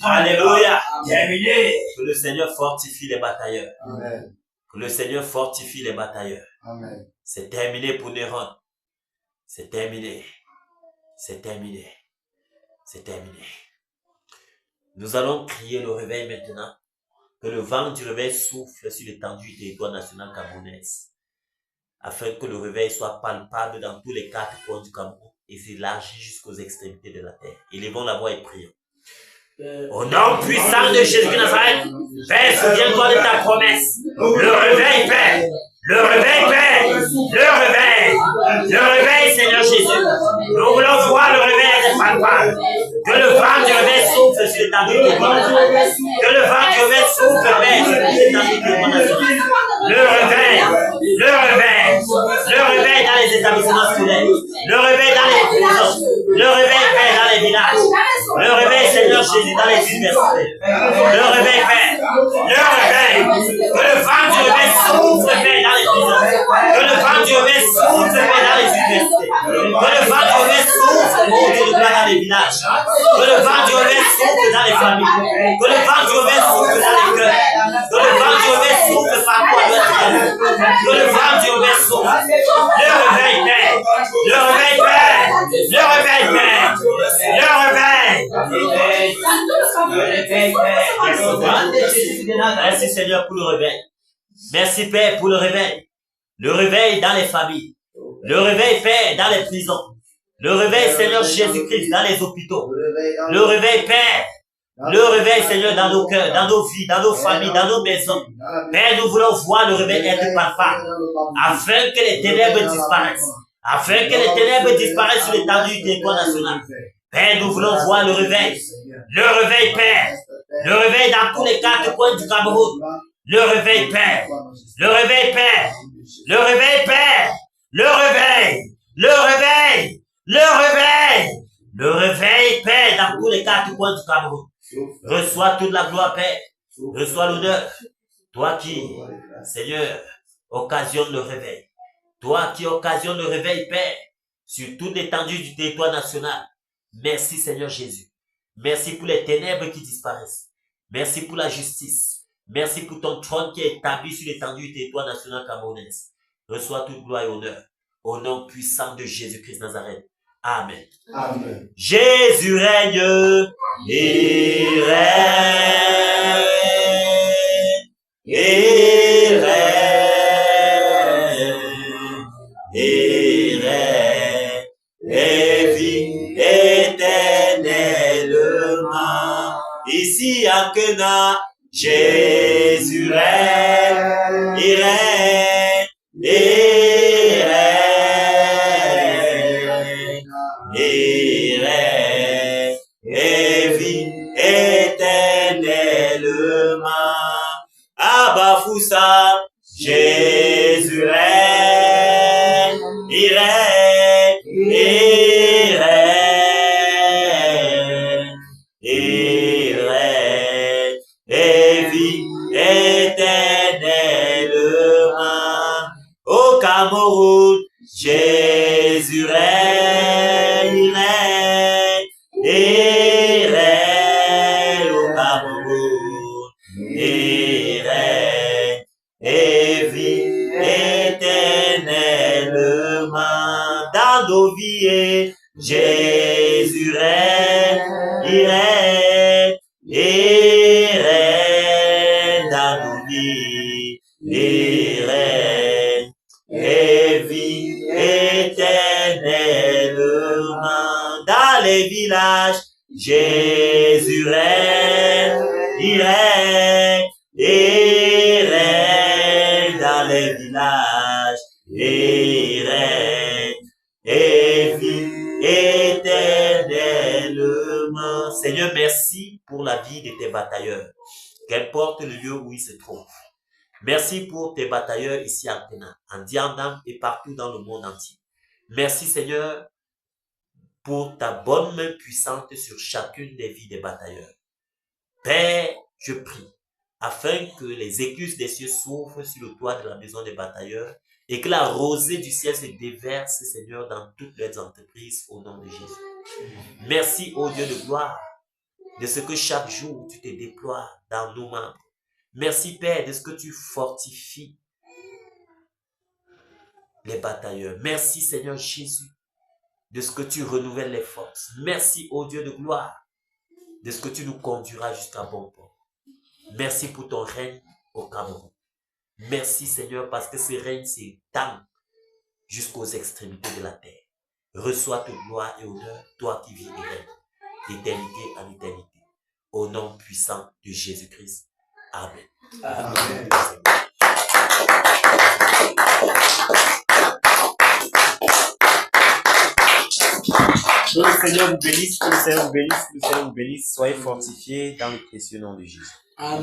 Alléluia. Que le Seigneur fortifie les batailleurs. Amen. Que le Seigneur fortifie les batailleurs. Amen. C'est terminé pour Néron. C'est terminé. C'est terminé. C'est terminé. Nous allons crier le réveil maintenant. Que le vent du réveil souffle sur l'étendue du territoire national camerounais. Afin que le réveil soit palpable dans tous les 4 coins du Cameroun et s'élargit jusqu'aux extrémités de la terre. Élevons la voix et prions. Au nom puissant de Jésus de Nazareth, Père, souviens-toi de ta promesse. Le réveil, Père. Le réveil, Père. Le réveil. Le réveil, Seigneur Jésus. Nous voulons voir le réveil des palpables. Que le vent du réveil souffle sur l'étendue du territoire national. Que le vent du réveil souffle, Père, sur l'étendue du territoire national. Le réveil. Le réveil. Le réveil dans les établissements scolaires. Le réveil dans les prisons. Le réveil, Père, dans les villages. Le réveil, Seigneur Jésus, dans les universités. Le réveil, Père. Le réveil. Que le vent du réveil souffle, Père, dans les prisons. Que le vent du réveil souffle, Père, dans les universités. Que le vent du réveil souffle autour de toi dans les villages. Que le vent du réveil souffle dans les familles. Que le vent du réveil souffle dans les cœurs. Que le vent du réveil souffle partout à notre monde. Que le vent du réveil souffle. Le réveil, Père. Le réveil, Père. Le réveil, Père. Le réveil. Merci Seigneur pour le réveil. Merci Père pour le réveil. Le réveil dans les familles. Le réveil Père dans les prisons. Le réveil Seigneur Jésus-Christ dans les hôpitaux. Le réveil Père. Le réveil Seigneur dans nos cœurs, dans nos vies, dans nos familles, dans nos maisons. Père, nous voulons voir le réveil être palpable. Afin que les ténèbres disparaissent. Afin que les ténèbres disparaissent sur l'étendue du territoire national. Père, nous voulons voir le réveil. Le réveil, Père. Le réveil dans tous les 4 coins du Cameroun. Le réveil, Père. Le réveil, Père. Le réveil, Père. Le réveil. Le réveil. Le réveil. Le réveil, Père, dans tous les 4 coins du Cameroun. Reçois toute la gloire, Père. Reçois l'honneur. Toi qui, Seigneur, occasionne le réveil. Toi qui occasionne le réveil, Père, sur toute l'étendue du territoire national. Merci, Seigneur Jésus. Merci pour les ténèbres qui disparaissent. Merci pour la justice. Merci pour ton trône qui est établi sur l'étendue du territoire national camerounais. Reçois toute gloire et honneur. Au nom puissant de Jésus-Christ Nazareth. Amen. Amen. Jésus règne, il règne, il règne, il règne, et vit éternellement. Ici à Cana, Jésus règne, il règne, il règne, il règne, et vit éternellement. À Bafoussa, Jésus règne, il règne, il règne, il règne, et vit éternellement. Au Cameroun, Jésus règne, il règne, il règne au Cameroun, il règne, et vit éternellement. Dans nos vies, Jésus règne, il règne, il règne dans nos vies, il règne, et vit éternellement. Dans les villages, Jésus règne, il règne, il règne dans les villages, il règne, et vit éternellement. Seigneur, merci pour la vie de tes batailleurs, qu'importe le lieu où ils se trouvent. Merci pour tes batailleurs ici à Cana, en Diandam et partout dans le monde entier. Merci Seigneur pour ta bonne main puissante sur chacune des vies des batailleurs. Père, je prie, afin que les écluses des cieux s'ouvrent sur le toit de la maison des batailleurs et que la rosée du ciel se déverse, Seigneur, dans toutes les entreprises au nom de Jésus. Merci, ô Dieu de gloire, de ce que chaque jour tu te déploies dans nos membres. Merci, Père, de ce que tu fortifies les batailleurs. Merci, Seigneur Jésus, de ce que tu renouvelles les forces. Merci, ô Dieu de gloire, de ce que tu nous conduiras jusqu'à bon port. Merci pour ton règne au Cameroun. Merci, Seigneur, parce que ce règne s'étend jusqu'aux extrémités de la terre. Reçois toute gloire et honneur, toi qui vis et règnes, d'éternité en éternité. Au nom puissant de Jésus-Christ. Amen. Amen. Que le Seigneur vous bénisse, que le Seigneur vous bénisse, que le Seigneur vous bénisse. Soyez fortifiés dans le précieux nom de Jésus. Amen.